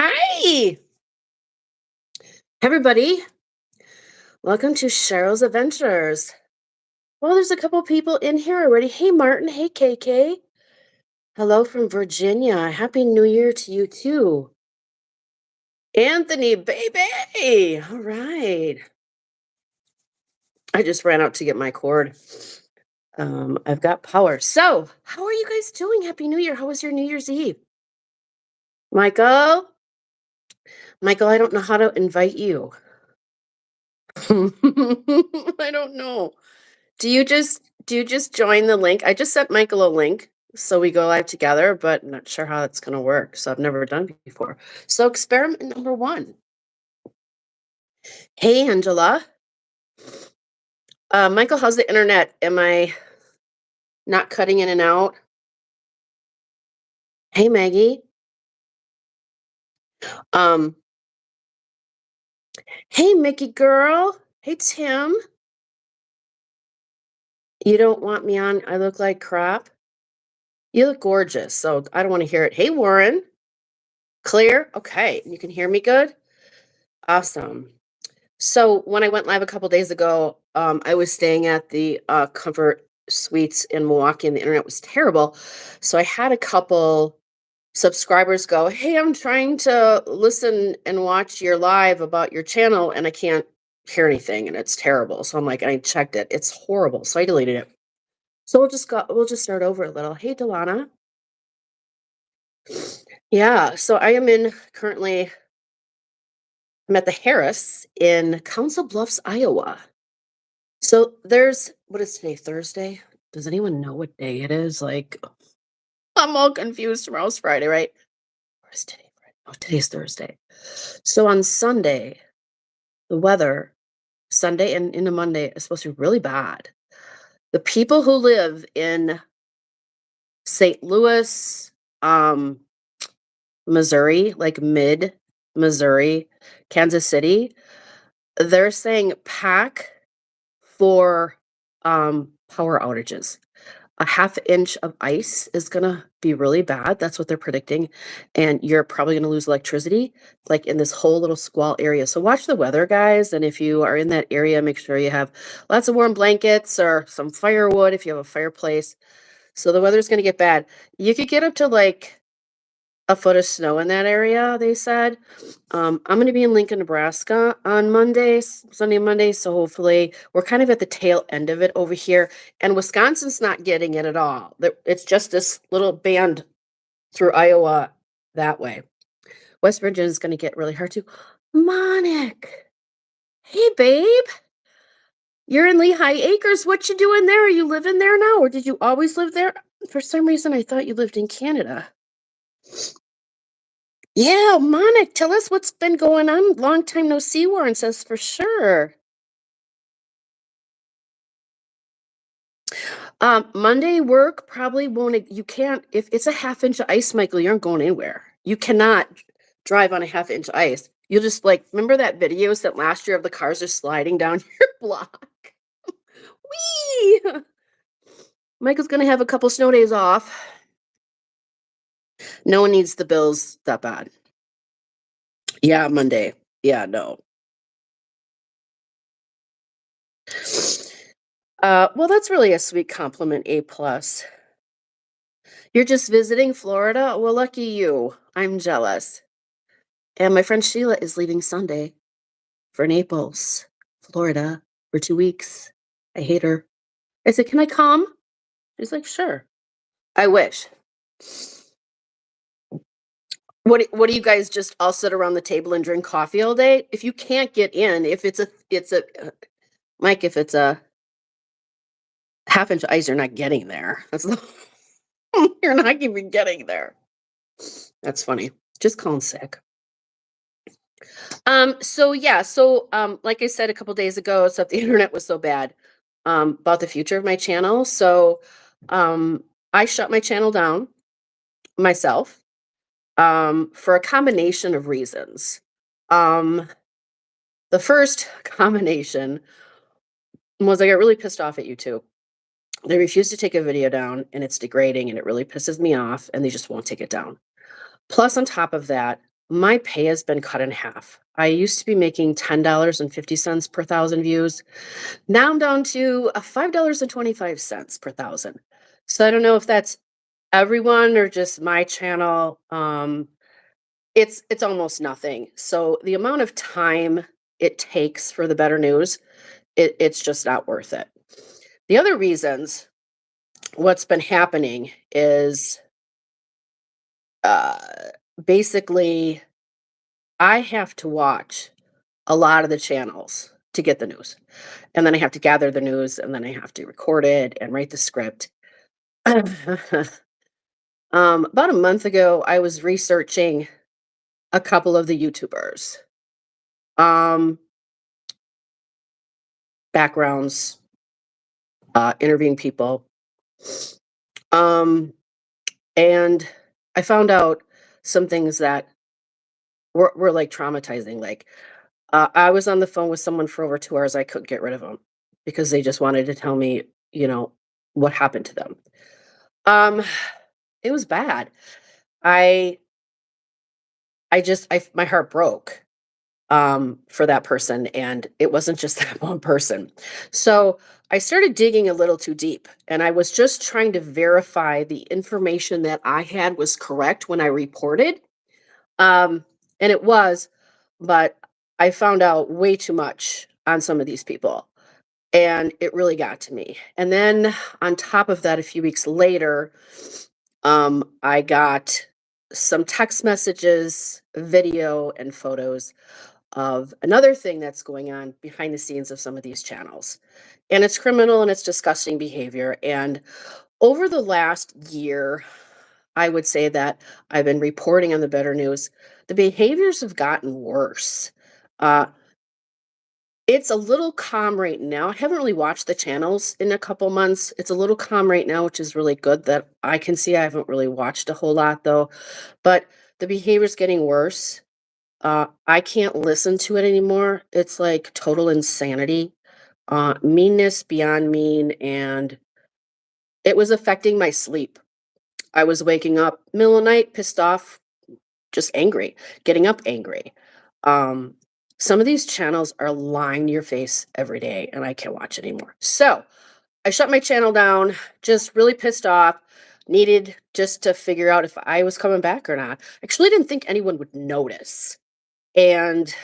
Hi, everybody. Welcome to Cheryl's Adventures. Well, there's a couple people in here already. Hey, Martin. Hey, KK. Hello from Virginia. Happy New Year to you, too. Anthony, baby. All right. I just ran out to get my cord. I've got power. So, how are you guys doing? Happy New Year. How was your New Year's Eve? Michael? Michael, I don't know how to invite you. I don't know. Do you just join the link? I just sent Michael a link so we go live together, but I'm not sure how it's going to work. So I've never done it before. So experiment number 1. Hey, Angela. Michael, how's the internet? Am I not cutting in and out? Hey, Maggie. Um, hey, Mickey girl. Hey, Tim. You don't want me on? I look like crap. You look gorgeous, so I don't want to hear it. Hey, Warren. Clear? Okay. You can hear me good? Awesome. So when I went live a couple days ago, I was staying at the Comfort Suites in Milwaukee, and the internet was terrible. So I had a couple subscribers go, "Hey, I'm trying to listen and watch your live about your channel, and I can't hear anything, and it's terrible." So I'm like, I checked it; it's horrible. So I deleted it. So we'll just start over a little. Hey, Delana. Yeah. So I am in currently. I'm at the Harris in Council Bluffs, Iowa. So there's what is today? Thursday? Does anyone know what day it is? Like, I'm all confused. Tomorrow's Friday, right? Or is today Friday? Oh, today's Thursday. So on Sunday, the weather, Sunday and into Monday, is supposed to be really bad. The people who live in St. Louis, um, Missouri, like mid Missouri, Kansas City, they're saying pack for power outages. A half inch of ice is gonna be really bad. That's what they're predicting. And you're probably gonna lose electricity, like in this whole little squall area. So watch the weather, guys. And if you are in that area, make sure you have lots of warm blankets or some firewood if you have a fireplace. So the weather's gonna get bad. You could get up to like a foot of snow in that area, they said. I'm going to be in Lincoln, Nebraska on Mondays, Sunday and Monday. So hopefully we're kind of at the tail end of it over here. And Wisconsin's not getting it at all. It's just this little band through Iowa that way. West Virginia is going to get really hard too. Monic. Hey, babe. You're in Lehigh Acres. What you doing there? Are you living there now? Or did you always live there? For some reason, I thought you lived in Canada. Yeah, Monica, tell us what's been going on. Long time no see, Warren says for sure. Monday work probably won't. You can't if it's a half inch of ice, Michael. You aren't going anywhere. You cannot drive on a half inch ice. You'll just like remember that videos that last year of the cars are sliding down your block. Whee! Michael's gonna have a couple snow days off. No one needs the bills that bad. Yeah, Monday. Yeah, no. Well, that's really a sweet compliment, A plus. You're just visiting Florida? Well, lucky you. I'm jealous. And my friend Sheila is leaving Sunday for Naples, Florida, for 2 weeks. I hate her. I said, "Can I come?" She's like, "Sure." I wish. What do you guys just all sit around the table and drink coffee all day? If you can't get in, if it's a Mike, if it's a half inch ice, you're not getting there. That's the you're not even getting there. That's funny. Just call 'em sick. So yeah, like I said a couple days ago, so the internet was so bad, about the future of my channel. So I shut my channel down myself, for a combination of reasons. Um, the first combination was I got really pissed off at YouTube. They refuse to take a video down and it's degrading and it really pisses me off and they just won't take it down. Plus, on top of that, my pay has been cut in half. I used to be making $10.50 per thousand views. Now I'm down to $5.25 per thousand. So I don't know if that's everyone or just my channel. It's almost nothing. So the amount of time it takes for the better news, it's just not worth it. The other reasons what's been happening is uh, basically I have to watch a lot of the channels to get the news. And then I have to gather the news and then I have to record it and write the script. About a month ago, I was researching a couple of the YouTubers, um, backgrounds, interviewing people. Um, and I found out some things that were like traumatizing. Like, I was on the phone with someone for over 2 hours. I couldn't get rid of them because they just wanted to tell me, you know, what happened to them. Um, it was bad. I my heart broke for that person, and it wasn't just that one person. So I started digging a little too deep, and I was just trying to verify the information that I had was correct when I reported. Um, and it was, but I found out way too much on some of these people, and it really got to me. And then on top of that, a few weeks later, I got some text messages, video, and photos of another thing that's going on behind the scenes of some of these channels. And it's criminal and it's disgusting behavior. And over the last year, I would say that I've been reporting on the better news. The behaviors have gotten worse. Uh, it's a little calm right now. I haven't really watched the channels in a couple months. It's a little calm right now, which is really good that I can see. I haven't really watched a whole lot though, but the behavior's getting worse. I can't listen to it anymore. It's like total insanity, meanness beyond mean, and it was affecting my sleep. I was waking up middle of the night, pissed off, just angry, getting up angry. Um, some of these channels are lying to your face every day, and I can't watch anymore. So I shut my channel down, just really pissed off. Needed just to figure out if I was coming back or not. Actually, didn't think anyone would notice. And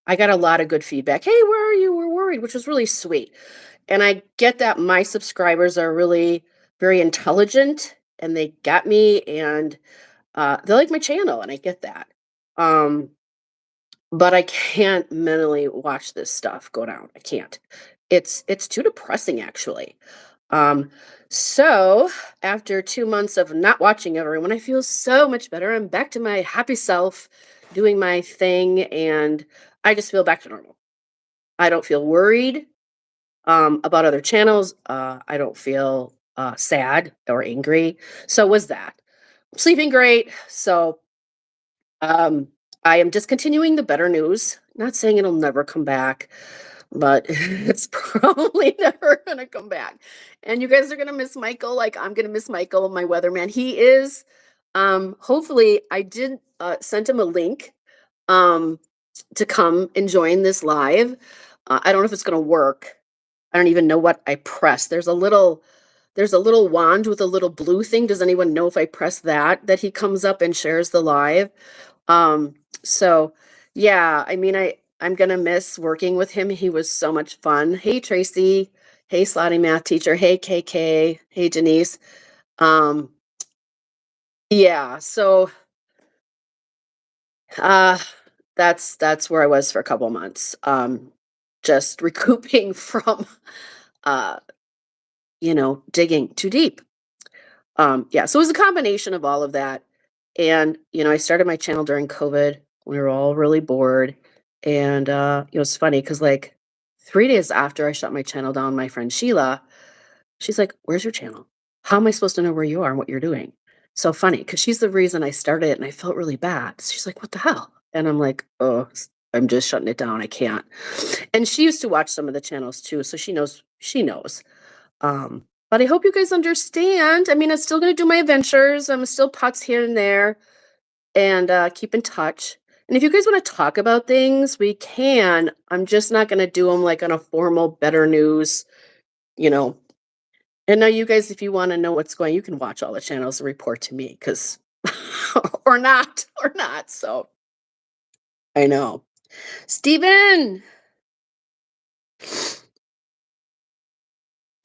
I got a lot of good feedback. Hey, where are you? We're worried, which was really sweet. And I get that my subscribers are really very intelligent and they got me and they like my channel and I get that. Um, but I can't mentally watch this stuff go down. I can't. It's too depressing actually. Um, so after 2 months of not watching everyone, I feel so much better. I'm back to my happy self, doing my thing, and I just feel back to normal. I don't feel worried about other channels. I don't feel sad or angry. So was that. Sleeping great. So um, I am discontinuing the better news. Not saying it'll never come back, but it's probably never gonna come back. And you guys are gonna miss Michael, like I'm gonna miss Michael, my weatherman. He is. Hopefully, I did send him a link um, to come and join this live. I don't know if it's gonna work. I don't even know what I pressed. There's a little wand with a little blue thing. Does anyone know if I press that he comes up and shares the live? Um, so yeah, I mean, I'm gonna miss working with him. He was so much fun. Hey Tracy, hey Slotty math teacher, hey KK, hey Denise. Um, yeah, so uh that's where I was for a couple months. Just recouping from uh, digging too deep. Yeah, so it was a combination of all of that. And, I started my channel during COVID. We were all really bored. And it's funny because like 3 days after I shut my channel down, my friend Sheila, she's like, "Where's your channel? How am I supposed to know where you are and what you're doing?" So funny because she's the reason I started it and I felt really bad. She's like, "What the hell?" And I'm like, "Oh, I'm just shutting it down. I can't." And she used to watch some of the channels too, so she knows. But I hope you guys understand. I mean, I'm still gonna do my adventures. I'm still putts here and there and keep in touch. And if you guys want to talk about things, we can. I'm just not going to do them like on a formal better news, you know. And now you guys, if you want to know what's going, you can watch all the channels and report to me because, or not. So I know. Steven.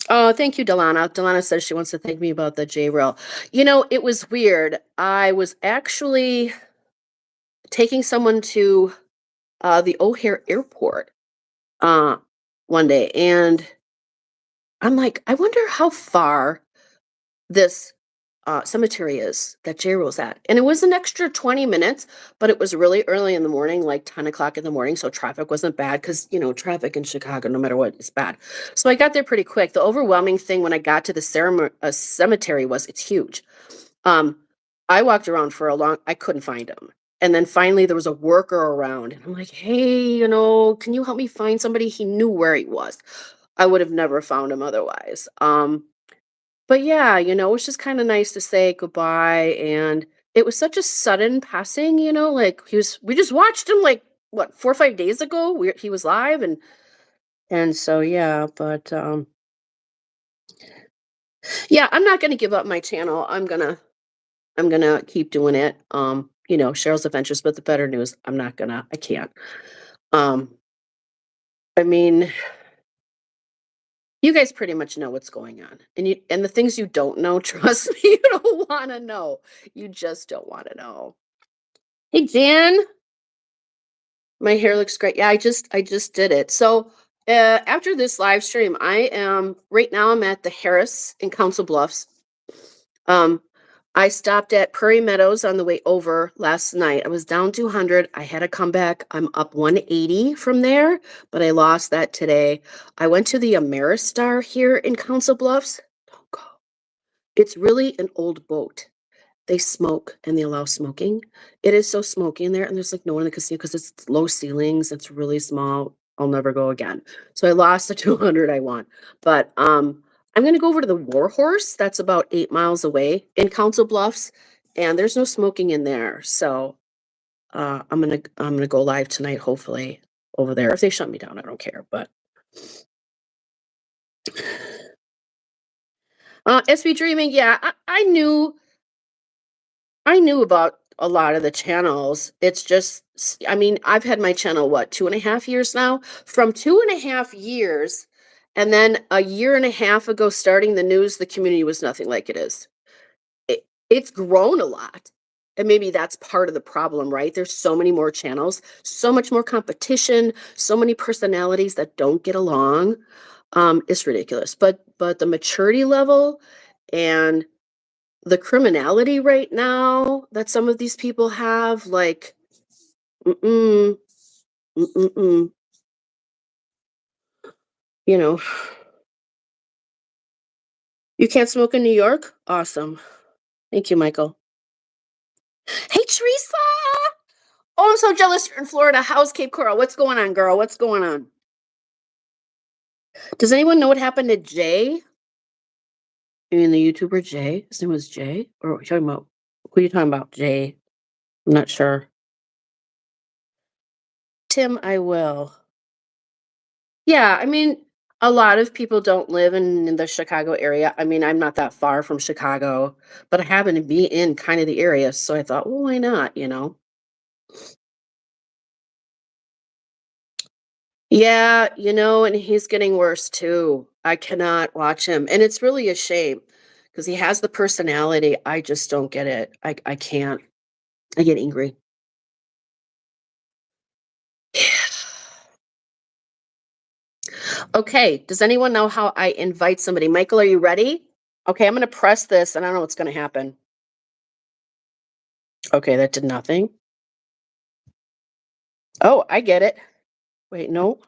Oh, thank you, Delana. Delana says she wants to thank me about the J Rail. It was weird. I was actually taking someone to the O'Hare Airport uh, one day, and I'm like, I wonder how far this cemetery is that J Rail's at. And it was an extra 20 minutes, but it was really early in the morning, like 10 o'clock in the morning. So traffic wasn't bad because, traffic in Chicago, no matter what, is bad. So I got there pretty quick. The overwhelming thing when I got to the cemetery was it's huge. Um, I walked around for I couldn't find him. And then finally there was a worker around and I'm like, hey, can you help me find somebody? He knew where he was. I would have never found him otherwise. But yeah, it was just kind of nice to say goodbye. And it was such a sudden passing, like we just watched him like what, 4 or 5 days ago. He was live and so yeah, but yeah, I'm not gonna give up my channel. I'm gonna keep doing it. Cheryl's Adventures, but the better news, I can't. Um, I mean, you guys pretty much know what's going on. And the things you don't know, trust me, you don't wanna know. You just don't wanna know. Hey Jan, my hair looks great. Yeah, I just did it. So after this live stream, I am right now I'm at the Harris in Council Bluffs. Um, I stopped at Prairie Meadows on the way over last night. I was down 200. I had to come back. I'm up 180 from there, but I lost that today. I went to the Ameristar here in Council Bluffs. Don't go. It's really an old boat. They smoke and they allow smoking. It is so smoky in there, and there's like no one in the casino because it's low ceilings. It's really small. I'll never go again. So I lost the 200 I won. But I'm gonna go over to the Warhorse. That's about 8 miles away in Council Bluffs, and there's no smoking in there. So I'm gonna go live tonight, hopefully over there. If they shut me down, I don't care. But SB Dreaming, yeah, I knew about a lot of the channels. It's just, I mean, I've had my channel, what, 2.5 years now? From 2.5 years, and then a year and a half ago, starting the news, the community was nothing like it is. It's grown a lot. And maybe that's part of the problem, right? There's so many more channels, so much more competition, so many personalities that don't get along. It's ridiculous. But the maturity level and the criminality right now that some of these people have, like, mm-mm, mm-mm, you know, you can't smoke in New York? Awesome. Thank you, Michael. Hey, Teresa! Oh, I'm so jealous you're in Florida. How's Cape Coral? What's going on, girl? What's going on? Does anyone know what happened to Jay? You mean the YouTuber Jay? His name was Jay? Or what are you talking about? Who are you talking about, Jay? I'm not sure. Tim, I will. Yeah, I mean, a lot of people don't live in the Chicago area. I mean, I'm not that far from Chicago, but I happen to be in kind of the area, so I thought, well, why not? Yeah, and he's getting worse too. I cannot watch him, and it's really a shame because he has the personality. I just don't get it. I can't. I get angry. Okay, does anyone know how I invite somebody? Michael, are you ready? Okay, I'm gonna press this, and I don't know what's gonna happen. Okay, that did nothing. Oh, I get it. Wait, no.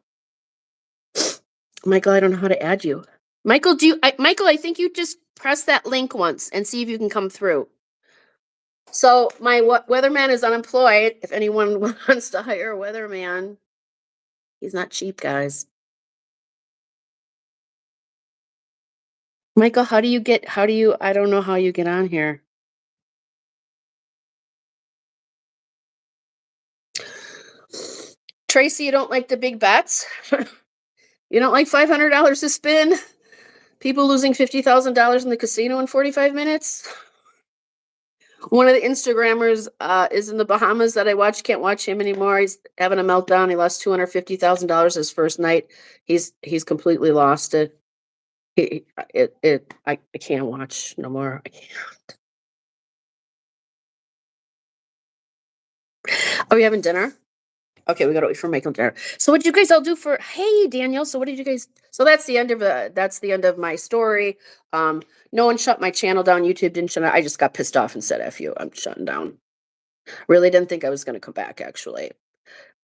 Michael, I don't know how to add you. Michael, Michael, I think you just press that link once and see if you can come through. So my weatherman is unemployed. If anyone wants to hire a weatherman, he's not cheap, guys. Michael, I don't know how you get on here. Tracy, you don't like the big bets? You don't like $500 to spin? People losing $50,000 in the casino in 45 minutes? One of the Instagrammers is in the Bahamas that I watch. Can't watch him anymore. He's having a meltdown. He lost $250,000 his first night. He's completely lost it. I can't watch no more. I can't. Are we having dinner? Okay, we gotta wait for Michael dinner. So what did you guys all do for hey Daniel? So what did you guys so that's the end of my story. No one shut my channel down. YouTube didn't shut it. I just got pissed off and said F you. I'm shutting down. Really didn't think I was gonna come back actually.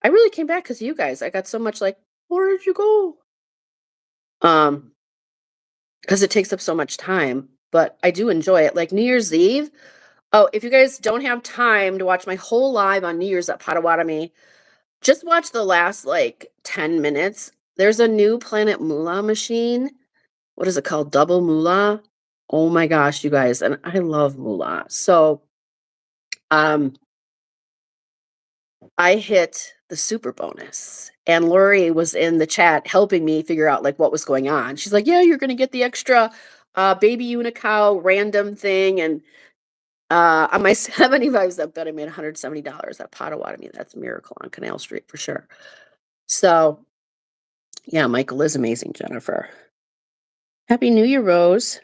I really came back because of you guys. I got so much like, where did you go? Um, because it takes up so much time, but I do enjoy it. Like New Year's Eve. Oh, if you guys don't have time to watch my whole live on New Year's at Potawatomi, just watch the last like 10 minutes. There's a new Planet Moolah machine. What is it called? Double Moolah. Oh my gosh, you guys. And I love Moolah. So um I hit the super bonus. And Lori was in the chat helping me figure out like what was going on. She's like, yeah, you're gonna get the extra baby unicow random thing. And on my 75s, I bet I made $170 at Potawatomi. That's a miracle on Canal Street for sure. So yeah, Michael is amazing, Jennifer. Happy New Year, Rose.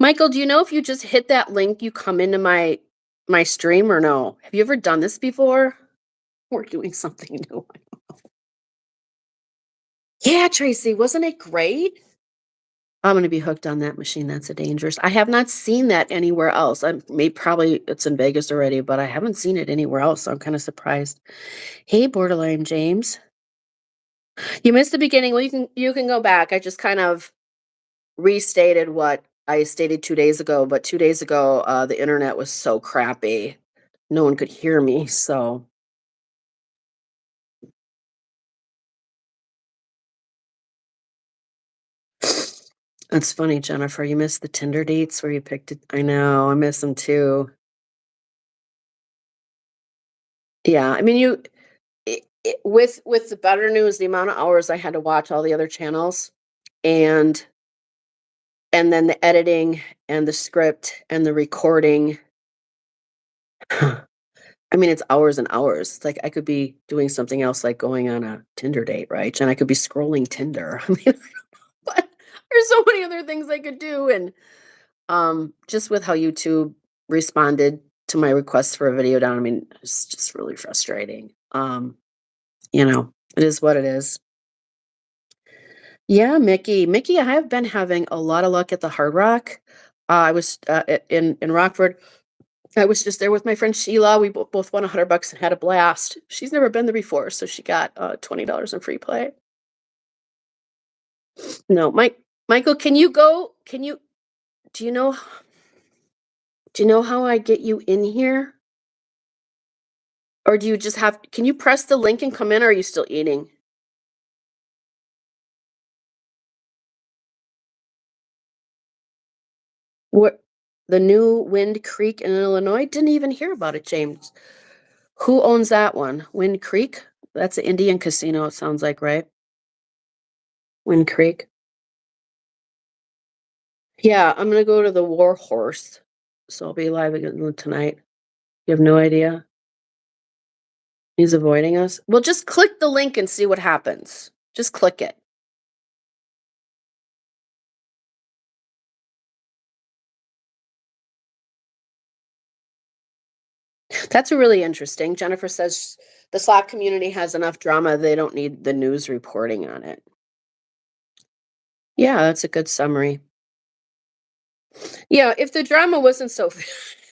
Michael, do you know if you just hit that link, you come into my stream or no? Have you ever done this before? We're doing something new. Yeah, Tracy, wasn't it great? I'm gonna be hooked on that machine. That's a dangerous. I have not seen that anywhere else. I may probably it's in Vegas already, but I haven't seen it anywhere else. So I'm kind of surprised. Hey, Borderline James. You missed the beginning. Well, you can go back. I just kind of restated what I stated 2 days ago, but 2 days ago, the internet was so crappy. No one could hear me, so that's funny, Jennifer. You missed the Tinder dates where you picked it. I know, I miss them too. Yeah, I mean, with the better news, the amount of hours I had to watch all the other channels, and then the editing and the script and the recording. I mean, it's hours and hours. It's like I could be doing something else, like going on a Tinder date, right? And I could be scrolling Tinder. I mean, but there's so many other things I could do, and just with how YouTube responded to my request for a video down, I mean, it's just really frustrating. It is what it is. Yeah, Mickey, I have been having a lot of luck at the Hard Rock. I was in Rockford. I was just there with my friend Sheila. We both won $100 and had a blast. She's never been there before, so she got $20 in free play. No, Michael, can you go? Do you know? Do you know how I get you in here? Or do you just have? Can you press the link and come in? Or are you still eating? What the new Wind Creek in Illinois? Didn't even hear about it, James. Who owns that one? Wind Creek? That's an Indian casino, it sounds like, right? Wind Creek. Yeah, I'm gonna go to the War Horse. So I'll be live again tonight. You have no idea? He's avoiding us. Well, just click the link and see what happens. Just click it. That's really interesting. Jennifer says the Slack community has enough drama, they don't need the news reporting on it. Yeah, that's a good summary. Yeah, if the drama wasn't so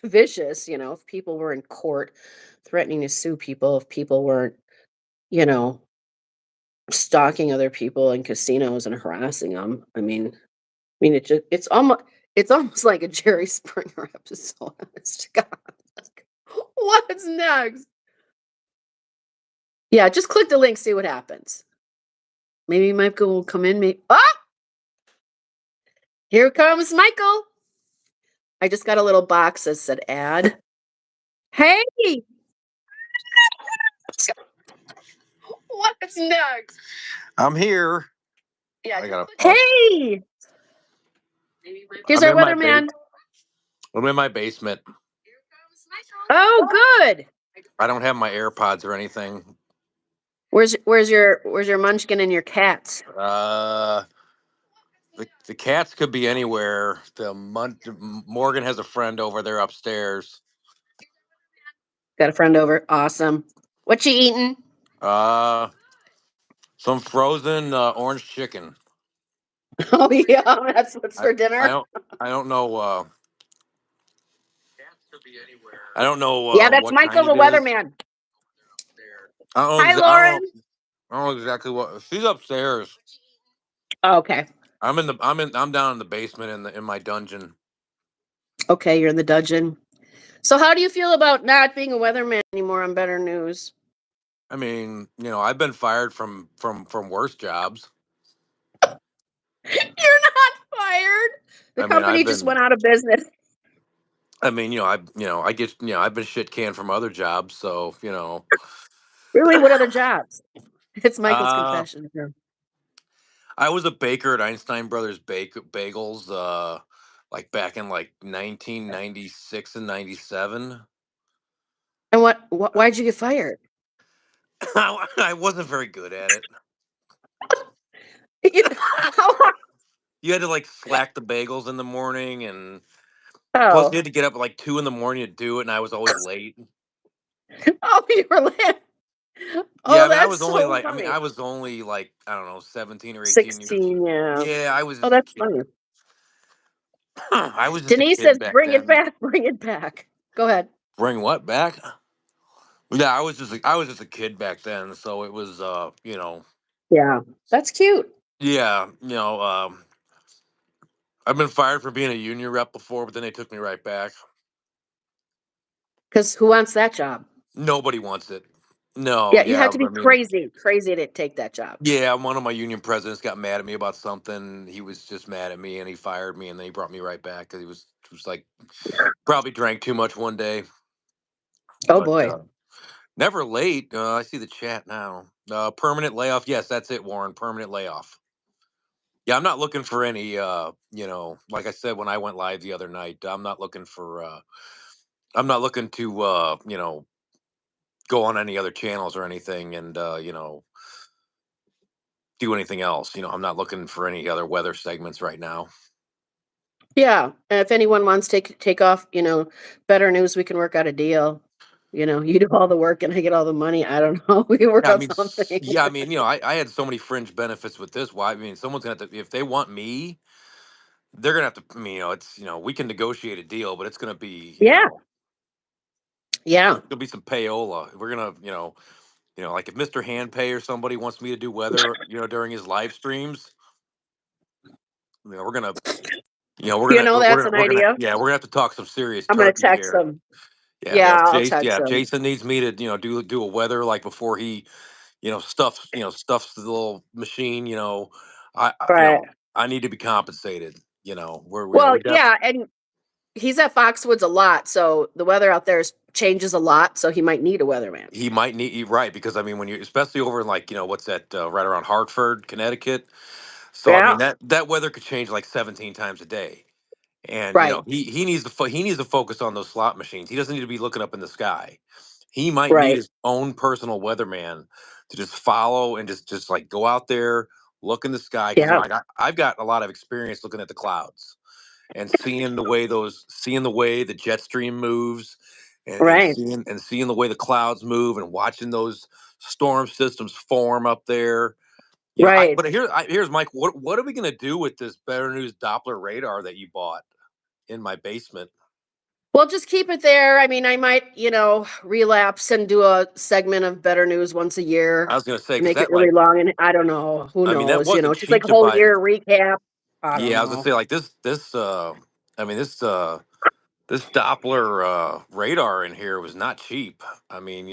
vicious, if people were in court threatening to sue people, if people weren't, you know, stalking other people in casinos and harassing them. I mean, it's almost like a Jerry Springer episode. Honest to God. Like, what's next? Yeah, just click the link, see what happens. Maybe Michael will come in. Here comes Michael. I just got a little box that said add. Hey, What's next? I'm here. Yeah, I got a. hey, here's I'm our in my base. weatherman. I'm in my basement. Oh, good. I don't have my AirPods or anything. Where's your munchkin and your cats? Uh, the cats could be anywhere. Morgan has a friend over there upstairs. Got a friend over. Awesome. What you eating? Uh, some frozen orange chicken. Oh yeah, that's what's I for I dinner. don't I don't know. I don't know Yeah, that's what Michael kind the it is. weatherman. I don't know. Hi, I don't know. Lauren. I don't know exactly what. She's upstairs. Okay. I'm down in the basement in my dungeon. Okay, you're in the dungeon. So how do you feel about not being a weatherman anymore on Better News? I mean, I've been fired from worse jobs. You're not fired. The I mean, I've company just been. went out of business. I mean, I get, I've been shit canned from other jobs. So, Really? What other jobs? It's Michael's uh, confession. Yeah. I was a baker at Einstein Brothers Bagels, like back in like 1996 and 97. And why'd you get fired? I wasn't very good at it. You- How long? You had to like slack the bagels in the morning, and plus you Oh. had to get up at like 2 in the morning to do it, and I was always late. Oh, you were late. Yeah, Oh, I mean, that's so I funny. was only like, I don't know, 17 or 18 years. 16, yeah. Yeah, I was Oh, just a that's kid. funny. I was just a Denise kid says, back bring it then. back, bring it back. Go ahead. Bring what back? Yeah, I was just a kid back then, so it was Yeah. That's cute. yeah, I've been fired for being a union rep before, but then they took me right back. Because who wants that job? Nobody wants it. No, Yeah, you yeah, have to be I mean, crazy to take that job. yeah, one of my union presidents got mad at me about something. He was just mad at me, and he fired me, and then he brought me right back because he was like probably drank too much one day, Oh but boy. never late. I see the chat now. Permanent layoff. Yes, that's it, Warren. Permanent layoff. Yeah, I'm not looking for any. Like I said when I went live the other night, I'm not looking for. I'm not looking to. Go on any other channels or anything, and do anything else. I'm not looking for any other weather segments right now. Yeah. And if anyone wants to take off, Better News, we can work out a deal. You do all the work and I get all the money. I don't know. We can work Yeah, I out mean, something. yeah, I mean, I had so many fringe benefits with this. Why? I mean, someone's gonna have to if they want me, they're gonna have to. I mean, it's we can negotiate a deal, but it's gonna be Yeah. Yeah. gonna be some payola. We're gonna like if Mr. Handpay or somebody wants me to do weather, during his live streams, we're gonna That's an idea. we're gonna have to talk some serious I'm gonna turkey text here. them. Yeah, Yeah, if I'll Jason, text yeah, if them. Jason needs me to, do a weather like before he, stuffs the little machine, Right. I need to be compensated. Well, We def yeah, and he's at Foxwoods a lot, so the weather out there changes a lot, so he might need a weatherman. he might need you right because I mean when you especially over in like what's that right around Hartford, Connecticut. So I mean Yeah. that weather could change like 17 times a day. And Right. he needs to he needs to focus on those slot machines. He doesn't need to be looking up in the sky. He might need Right. his own personal weatherman to just follow and just like go out there, look in the sky because Yeah. I've got a lot of experience looking at the clouds and seeing the way the jet stream moves and Right. seeing the way the clouds move and watching those storm systems form up there. Right. But here's Mike. What are we gonna do with this Better News Doppler radar that you bought in my basement? Well, just keep it there. I mean, I might, relapse and do a segment of Better News once a I year, was gonna say because make it that really like long, and I don't know. Who I mean that knows? wasn't Just like cheap a to whole buy. year recap. I don't Yeah, I was gonna know. say like this I mean this Doppler radar in here was not cheap. I mean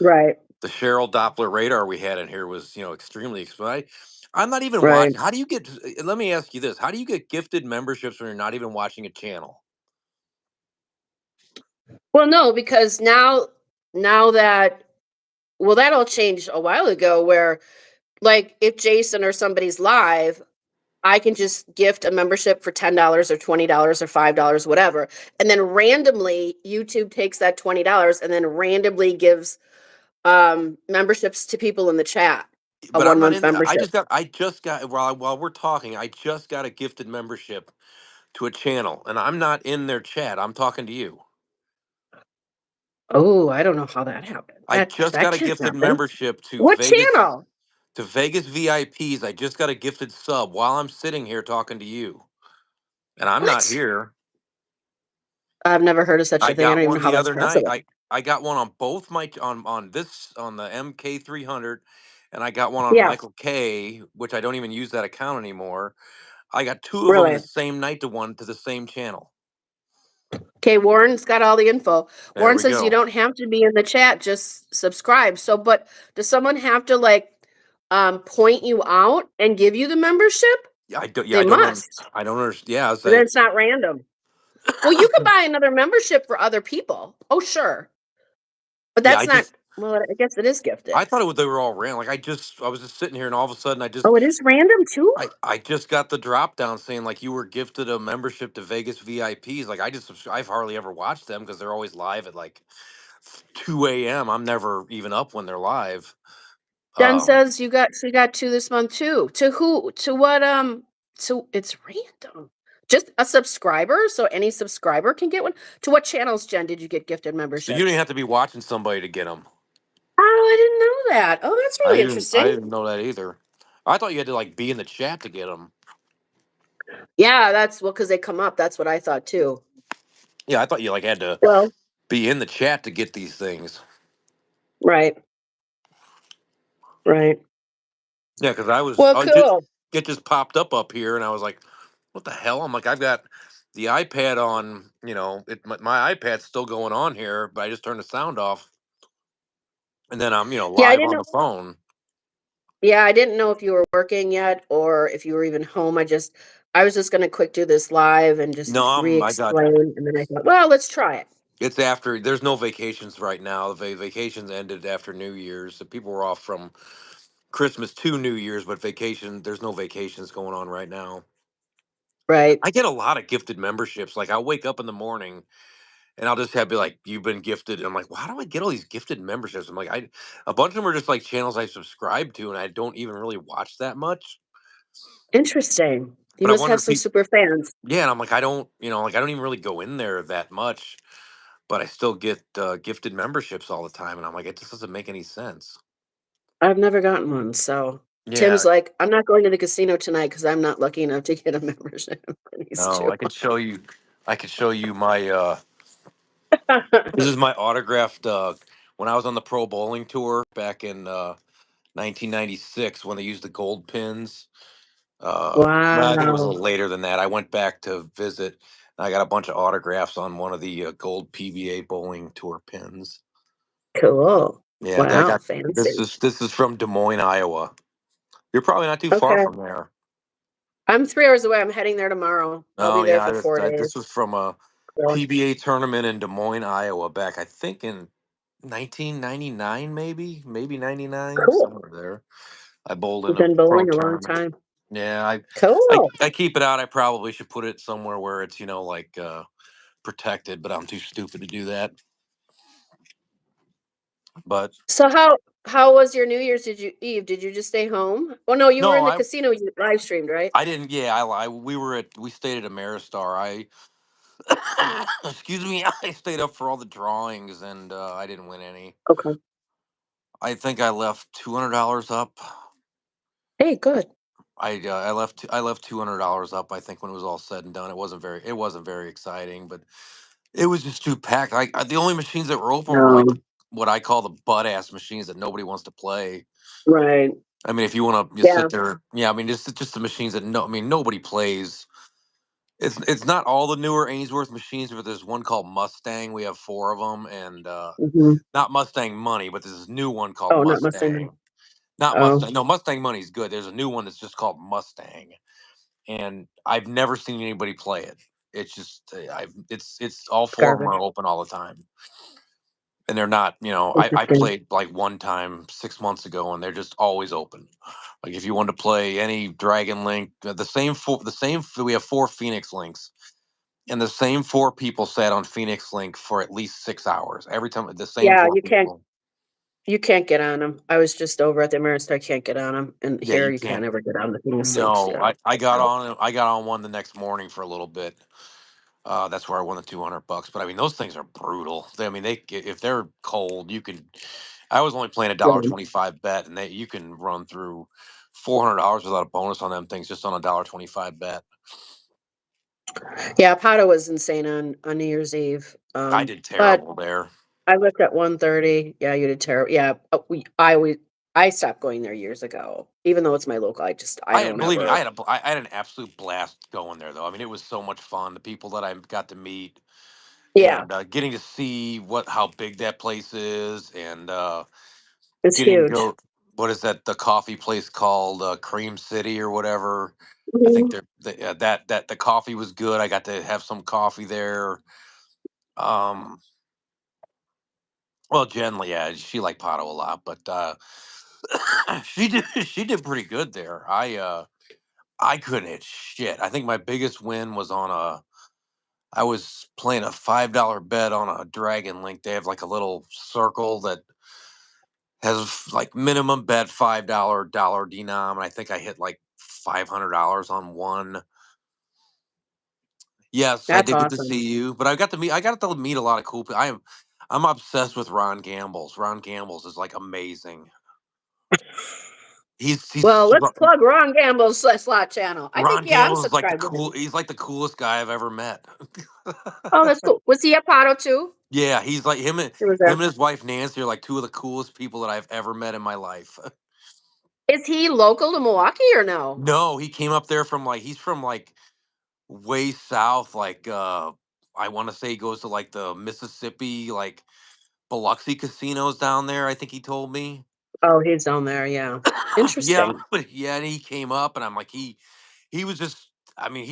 Right. the Cheryl Doppler radar we had in here was extremely expensive. I'm not even Right. watching. How do you get? Let me ask you this: how do you get gifted memberships when you're not even watching a channel? Well, no, because now that well, that all changed a while ago where, like, if Jason or somebody's live, I can just gift a membership for $10 or $20 or $5, whatever. And then randomly, YouTube takes that $20 and then randomly gives memberships to people in the chat, a But I'm not 1 month in. membership. I just got while we're talking. I just got a gifted membership to a channel, and I'm not in their chat. I'm talking to you. Oh, I don't know how that happened. I just That got a can't gifted happen. membership What channel? To Vegas VIPs. I just got a gifted sub while I'm sitting here talking to you, and I'm not What? here. I've never heard of such I a thing. I got don't even know one how the that's other night. possible. I got one on both my on the MK300, and I got one on Yeah, Michael K, which I don't even use that account anymore. I got two of them the really. same night to one to the same channel. Okay, Warren's got all the info. There Warren we says you go. don't have to be in the chat, just subscribe. So, but does someone have to like point you out and give you the membership? Yeah, I don't. Yeah, They must. I don't understand. Yeah, I was But then like, it's not random. Well, you could buy another membership for other people. Oh, sure. But yeah, that's not, well, I guess it is I gifted. thought they were all random. Like I was just sitting here, and all of a sudden, Oh, it is random too? I just got the drop down saying like you were gifted a membership to Vegas VIPs. Like I've hardly ever watched them because they're always live at like 2 a.m. I'm never even up when they're live. Jen Um, says she got two this month too. To who? To what? So it's random. Just a subscriber, so any subscriber can get one. To what channels, Jen, did you get gifted so you didn't memberships? have to be watching somebody to get them. Oh, I didn't know that. Oh, that's really I interesting. didn't know that either. I thought you had to like be in the chat to get them. Yeah, that's well, because they come up. That's what I thought too. Yeah, I thought you like had to Well, be in the chat to get these things. right, right. Yeah, because I was Well, cool. it just popped up here, and I was like, "What the hell?" I'm like, "I've got the iPad on. My iPad's still going on here, but I just turned the sound off, and then I'm Yeah, I live didn't on know. the phone. Yeah, I didn't know if you were working yet or if you were even home. I was just gonna quick do this live and just No, I got re-explain, and then I thought, well, let's try it. it's after. There's no vacations right now. The vacations ended after New Year's. So people were off from Christmas to New Year's, but vacation. There's no vacations going on right now. Right. I get a lot of gifted memberships. Like I'll wake up in the morning and I'll just have be like, "You've been gifted." And I'm like, "Why do I get all these gifted memberships?" I'm like, a bunch of them are just like channels I subscribe to, and I don't even really watch that much. Interesting. You But I must wonder have if some people, super fans. yeah. And I'm like, I don't, like I don't even really go in there that much, but I still get gifted memberships all the time, and I'm like, it just doesn't make any sense. I've never gotten one, so Yeah, Tim's like, "I'm not going to the casino tonight because 'cause I'm not lucky enough to get a membership." And he's no, too. I could show you. I could show you my. This is my autographed. When I was on the Pro Bowling Tour back in 1996, when they used the gold pins. Well, I think it was a Wow, little later than that. I went back to visit. I got a bunch of autographs on one of the gold PBA bowling tour pins. cool. Yeah, I Wow, got fancy. this is from Des Moines, Iowa. You're probably not too far Okay. from there. I'm 3 hours away, I'm heading there tomorrow. I'll be Oh there yeah, for 4 days. this was from a So PBA tournament in Des Moines, Iowa, back I think in 1999, maybe 99, cool. somewhere there. I bowled in You've a been pro bowling a long tournament. time. Yeah, Cool. I keep it out. I probably should put it somewhere where it's like protected, but I'm too stupid to do that. But So how was your New Year's? Did you just stay home? Oh, no, you were no, in the casino, you live streamed, right? I didn't. Yeah, we stayed at Ameristar. Excuse me, I stayed up for all the drawings and I didn't win any. Okay. I think I left $200 up. Hey, good. I left $200 up. I think when it was all said and done, it wasn't very exciting, but it was just too packed. The only machines that were open were like No. what I call the butt ass machines that nobody wants to play. Right. I mean, if you want to just Yeah. sit there, yeah. I mean, just the machines that no, I mean, nobody plays. It's not all the newer Ainsworth machines, but there's one called Mustang. We have four of them, and Mhm. not Mustang Money, but there's this new one called Oh, not Mustang Money. Mustang. Not Oh, Mustang. No, Mustang Money's good. There's a new one that's just called Mustang, and I've never seen anybody play it. It's just I've it's all four of them garbage. are open all the time. and they're not, I Interesting. played like one time 6 months ago, and they're just always open. Like if you want to play any Dragon Link, we have four Phoenix Links, and the same four people sat on Phoenix Link for at least 6 hours every time. The same Yeah, four people. you can't get on them. I was just over at the Ameristar, I can't get on them, and Yeah, here you you can't can't. ever get on the Phoenix Links, No, yeah. I got on I got on one the next morning for a little bit. That's where I won the $200. But I mean, those things are brutal. I mean, if they're cold, you can. I was only playing a dollar Yeah. 25 bet, and you can run through $400 without a bonus on them things just on a $1.25 bet. Yeah, Pato was insane on New Year's Eve, I did but terrible there. I looked at 1:30. Yeah, you did terrible. Yeah, I stopped going there years ago, even though it's my local, I I had, don't believe me, ever. I had an absolute blast going there, though. I mean, it was so much fun. The people that I got to meet, Yeah, and getting to see how big that place is, and it's getting to huge. go. What is that? The coffee place called Cream City or whatever. I think Mhm. that the coffee was good. I got to have some coffee there. Um, well, Jen, yeah, she liked Pato a lot, but she did pretty good there. I couldn't hit shit. I think my biggest win was on a. I was playing a $5 bet on a Dragon Link. They have like a little circle that has like minimum bet $5 denom, and I think I hit like $500 on one. Yes, I That's did get to awesome. see you, but I got to meet a lot of cool people. I'm obsessed with Ron Gambles. Ron Gambles is like amazing. He's Well, let's plug Ron Gamble's slot channel. I think, Ron yeah, I'm Gambles is like the subscribed to cool. him. He's like the coolest guy I've ever met. Oh, that's cool. Was he at Pato too? Yeah, he's like him and He was him there. and his wife Nancy are like two of the coolest people that I've ever met in my life. Is he local to Milwaukee or no? No, he came up there from like he's from like way south, like I want to say he goes to like the Mississippi, like Biloxi casinos down there. I think he told me. Oh, he's down there, yeah. Yeah, Interesting. but yeah, and he came up, and I'm like he was just. I mean,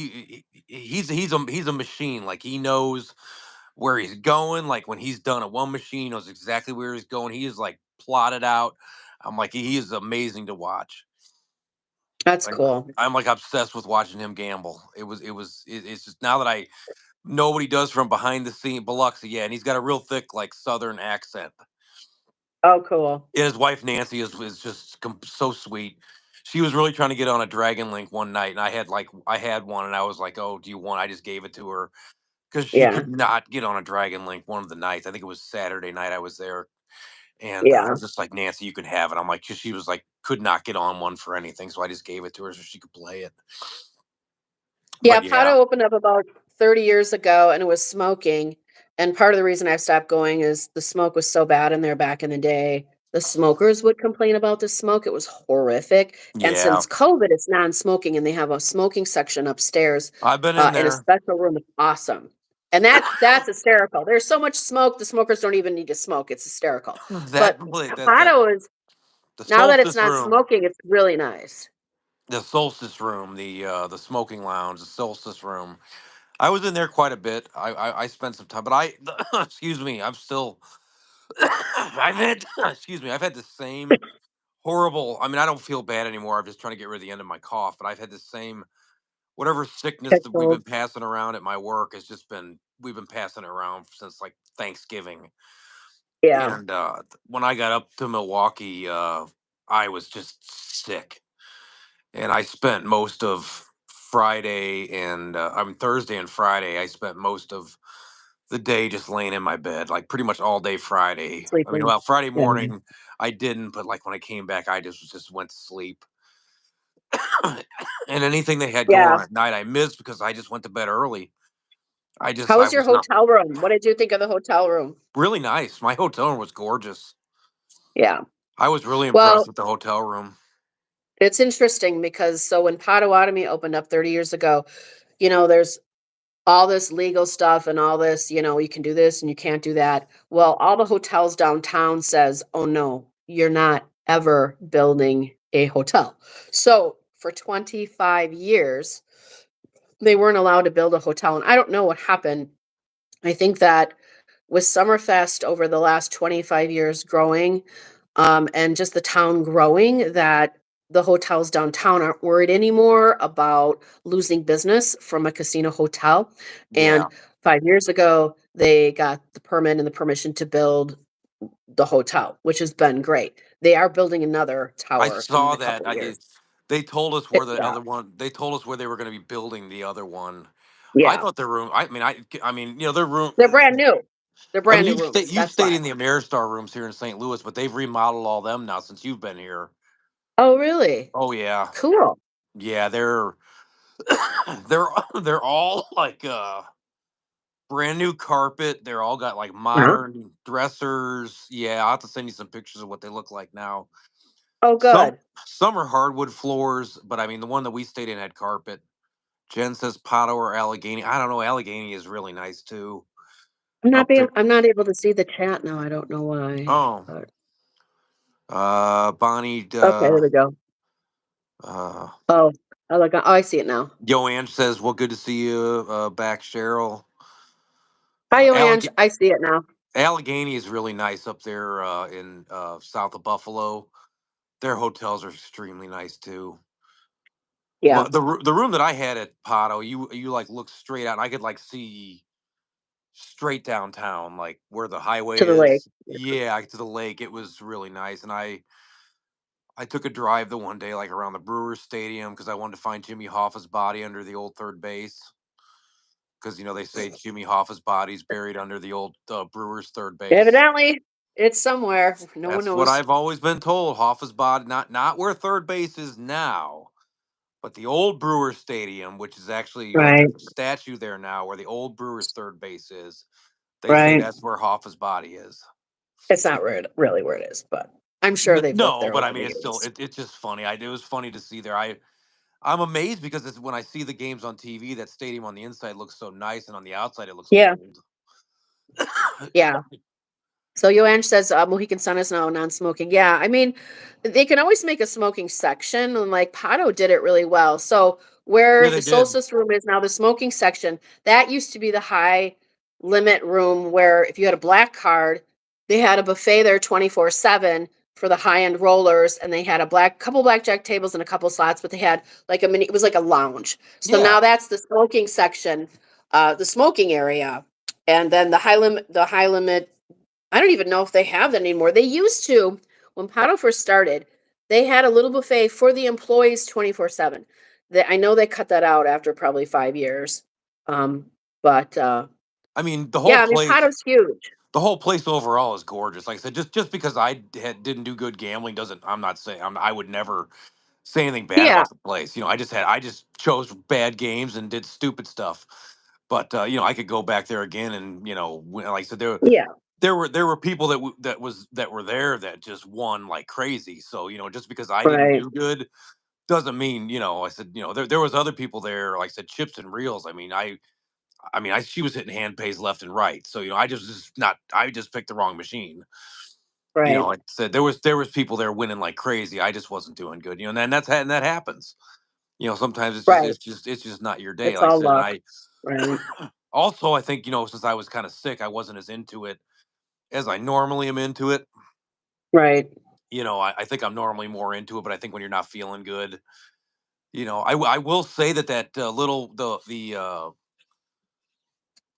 he's a machine. Like he knows where he's going. Like when he's done at one machine, he knows exactly where he's going. He is like plotted out. I'm like he is amazing to watch. That's Like, cool. I'm like obsessed with watching him gamble. It's just now that I know what he does from behind the scene, Biloxi, yeah, and he's got a real thick like Southern accent. Oh, cool. And his wife Nancy is just so sweet. She was really trying to get on a Dragon Link one night, and I had one, and I was like, "Oh, do you want?" I just gave it to her because she Yeah, could not get on a Dragon Link one of the nights. I think it was Saturday night I was there, and I yeah. was just like, "Nancy, you can have it." I'm like, 'cause she was like, could not get on one for anything, so I just gave it to her so she could play it. Yeah, But Pato yeah, opened up about 30 years ago, and it was smoking, and part of the reason I stopped going is the smoke was so bad in there back in the day. The smokers would complain about the smoke, it was horrific, and yeah, since COVID, it's non-smoking, and they have a smoking section upstairs, I've been in in a there. special room, it's awesome, and that's hysterical. There's so much smoke, the smokers don't even need to smoke, it's hysterical, That but that Pato is the now that it's solstice not room, smoking, it's really nice. the smoking lounge, the solstice room. I was in there quite a bit. I spent some time, but excuse me, I'm still I've had excuse me, I've had the same horrible. I mean, I don't feel bad anymore. I'm just trying to get rid of the end of my cough, but I've had the same whatever sickness Catch that we've cold. been passing around at my work has just been we've been passing it around since like Thanksgiving. Yeah, And when I got up to Milwaukee, I was just sick, and I spent most of Friday and I mean Thursday and Friday. I spent most of the day just laying in my bed, like pretty much all day Friday. I mean, sleeping. well, Friday Yeah. morning I didn't, but like when I came back, I just went to sleep. And anything they had going Yeah. on at night, I missed because I just went to bed early. How I was your was not hotel room? What did you think of the hotel room? really nice. My hotel room was gorgeous. Yeah. I was really impressed Well, with the hotel room. it's interesting because so when Potawatomi opened up 30 years ago, there's all this legal stuff and all this, you can do this and you can't do that. Well, all the hotels downtown says, "Oh no, you're not ever building a hotel." So, for 25 years, they weren't allowed to build a hotel and I don't know what happened. I think that with Summerfest over the last 25 years growing, and just the town growing, that the hotels downtown aren't worried anymore about losing business from a casino hotel. Yeah. And 5 years ago, they got the permit and the permission to build the hotel, which has been great. They are building another I tower in saw a couple that. of years. They told us where the Yeah, other one. They told us where they were going to be building the other one. I yeah. thought their room. I mean, their room. They're brand new. They're I brand mean, new rooms. you've That's stayed why. in the Ameristar rooms here in St. Louis, but they've remodeled all them now since you've been here. Oh, really? Oh yeah, Cool. yeah. They're they're all like brand new carpet. They're all got like Uh-huh. modern dressers. Yeah, I'll have to send you some pictures of what they look like now. Oh, Some good. some are hardwood floors, but I mean the one that we stayed in had carpet. Jen says Pato or Allegheny. I don't know. Allegheny is really nice too. Up there. I'm not able to see the chat now, I don't know why, Oh, but Bonnie. okay, there we go. Uh, Oh, oh, I see it now. Joanne says, "Well, good to see you back, Cheryl." Hi, Ange. Alleg- I see it now. Allegheny is really nice up there in south of Buffalo. Their hotels are extremely nice too. Yeah, The room that I had at Pato, you like look straight out. And I could like see straight downtown, like where the highway to the lake. is. Yeah, to the lake. It was really nice, and I took a drive the one day, like around the Brewers Stadium, because I wanted to find Jimmy Hoffa's body under the old third base. Because they say Jimmy Hoffa's body's buried under the old Brewers third base. Evidently, it's somewhere. No one That's what knows. I've always been told. Hoffa's body, not where third base is now, but the old Brewers Stadium, which is actually like Right, there's a statue there now where the old Brewers third base is. They say right. that's where Hoffa's body is. It's not really where it is, but I'm sure they've looked No, there but over I mean the it's still years. it's just funny. It was funny to see there. I'm amazed because when I see the games on TV, that stadium on the inside looks so nice, and on the outside it looks Yeah, old. yeah. So Yoange says Mohican Sun is now non-smoking. Yeah, I mean, they can always make a smoking section, and like Pato did it really well. So Yeah, where the they did. solstice room is now the smoking section, that used to be the high limit room where if you had a black card, they had a buffet there 24/7 for the high-end rollers, and they had a couple blackjack tables and a couple slots, but they had like a mini, it was like a lounge. So Yeah. now that's the smoking section, the smoking area. And then the high limit, I don't even know if they have that anymore. They used to, when Paddle first started, they had a little buffet for the employees 24/7. I know they cut that out after probably 5 years. Um, but I mean, yeah, I mean Paddle's huge. the whole place overall is gorgeous. Like I said, just because didn't do good gambling doesn't. I'm not saying I would never say anything bad Yeah, about the place. I just chose bad games and did stupid stuff. But I could go back there again, and like I said, yeah, there were people that were there that just won like crazy. So just because I didn't right, do good doesn't mean I said there was other people there. Like I said, chips and reels. She was hitting hand pays left and right. So I just picked the wrong machine. right, Like I said, there was people there winning like crazy. I just wasn't doing good. And that happens. Sometimes right. it's just not your day. It's Like I all said, and luck. I Right, also I think since I was kind of sick, I wasn't as into it as I normally am into it. right. I think I'm normally more into it, but I think when you're not feeling good, I will say that little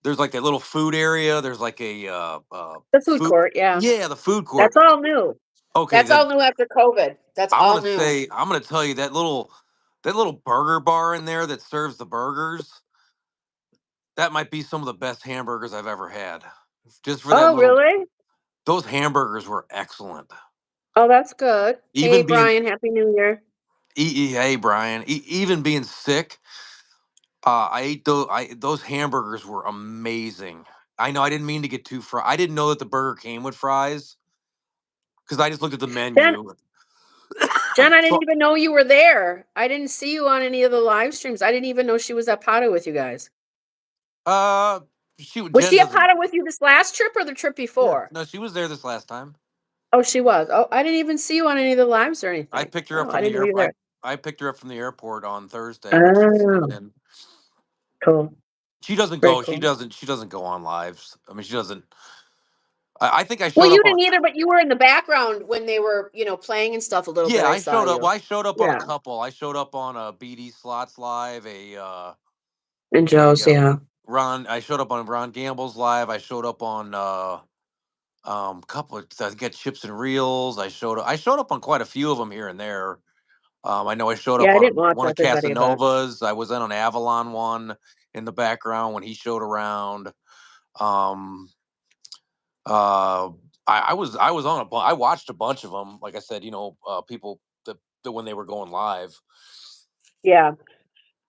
there's like that little food area. There's like a The food food. court, yeah. Yeah, the food court. That's all new. Okay, That's all new after COVID. That's all new. I'm gonna tell you that little burger bar in there that serves the burgers. That might be some of the best hamburgers I've ever had. Just for that Oh, little, really? those hamburgers were excellent. Oh, that's good. Hey, Even being, Brian, Happy New Year. hey Brian, even being sick, I ate those hamburgers were amazing. I know I didn't mean to get too fried. I didn't know that the burger came with fries because I just looked at the Jen, menu. Jen, I didn't So, even know you were there. I didn't see you on any of the live streams. I didn't even know she was at Pata with you guys. uh, Was Jen she at doesn't. Pata with you this last trip or the trip Yeah, before? no, she was there this last time. Oh, she was. Oh, I didn't even see you on any of the lives or I anything. picked her up Oh, I from the didn't know you were airport. there. I picked her up from the airport on Thursday when she was Oh, coming in. cool. She doesn't Very go. cool. She doesn't go on lives. I mean, she doesn't. I think I Well, showed you up on. didn't either, but you were in the background when they were, playing and stuff a little bit, Yeah, I I saw showed up. you. Well, I showed up on a Yeah, couple. I showed up on a BD Slots live, and a Joe's, yeah. Ron. I showed up on Ron Gamble's live. I showed up on couple of I get chips and reels. I showed up on quite a few of them here and there. I know I showed Yeah, up I didn't on watch one of everybody, but Casanova's. I was in an Avalon one in the background when he showed around. Um, uh, I was on I watched a bunch of them. Like I said, people that when they were going live. yeah.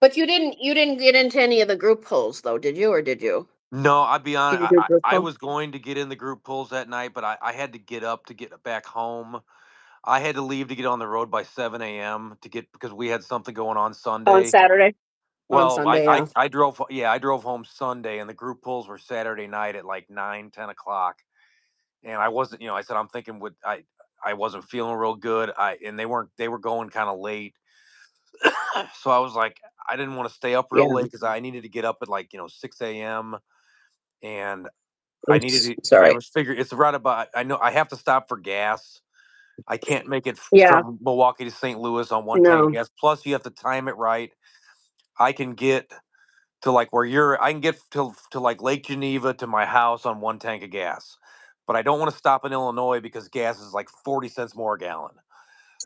But you didn't get into any of the group polls though, did you, or did you? No, I'll be Did honest. you do a group I poll? was going to get in the group pools that night, but I had to get up to get back home. I had to leave to get on the road by 7 a.m. to get because we had something going on On Sunday. Saturday? On Well, Sunday, yeah. I drove yeah, I drove home Sunday and the group pulls were Saturday night at like 9, 10 o'clock. And I wasn't, I said I'm thinking I wasn't feeling real good. And they were going kind of late. So I was like, I didn't want to stay up real Yeah. late because I needed to get up at like, 6 a.m. And Oops, I sorry. was figuring it's right about I know I have to stop for gas. I can't make it Yeah, from Milwaukee to St. Louis on one tank of no. gas. Plus you have to time it right. I can get to like where you're I can get to like Lake Geneva to my house on one tank of gas. But I don't want to stop in Illinois because gas is like 40 cents more a gallon.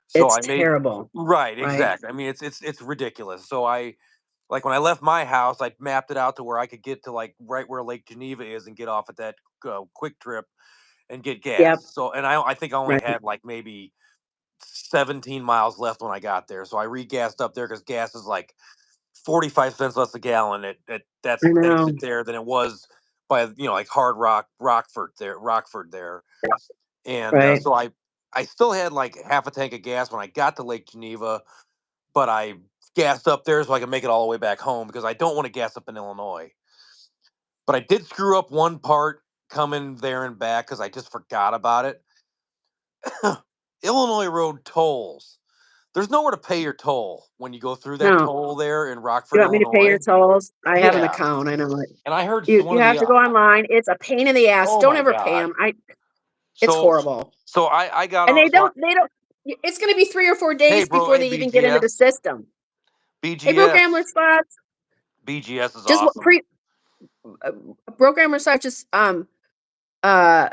So It's I made terrible, right, right? exactly. I mean it's ridiculous. So I like when I left my house, I mapped it out to where I could get to like right where Lake Geneva is and get off at that quick trip and get gas. Yep, So and I think I only right. had like maybe 17 miles left when I got there. So I regassed up there because gas is like 45 cents less a gallon at I that's know, exit there than it was by like Hard Rock Rockford there. And right. so I still had like half a tank of gas when I got to Lake Geneva, but I gassed up there so I could make it all the way back home because I don't want to gas up in Illinois. But I did screw up one part coming there and back because I just forgot about it. Illinois road tolls. There's nowhere to pay your toll when you go through that No. toll there in You Rockford, want me to pay your Illinois. tolls? I have an Yeah, account, I know it. and I heard one You of have the to go online, it's a pain in the ass, oh don't my ever pay god. 'em, I it's So horrible. so I got And on so I, they don't it's gonna be 3 or 4 hey days bro, before hey they even get into the BGS. system. Hey, programmer BGS. spots, BGS is just what awesome. uh, programmer spots, just, uh,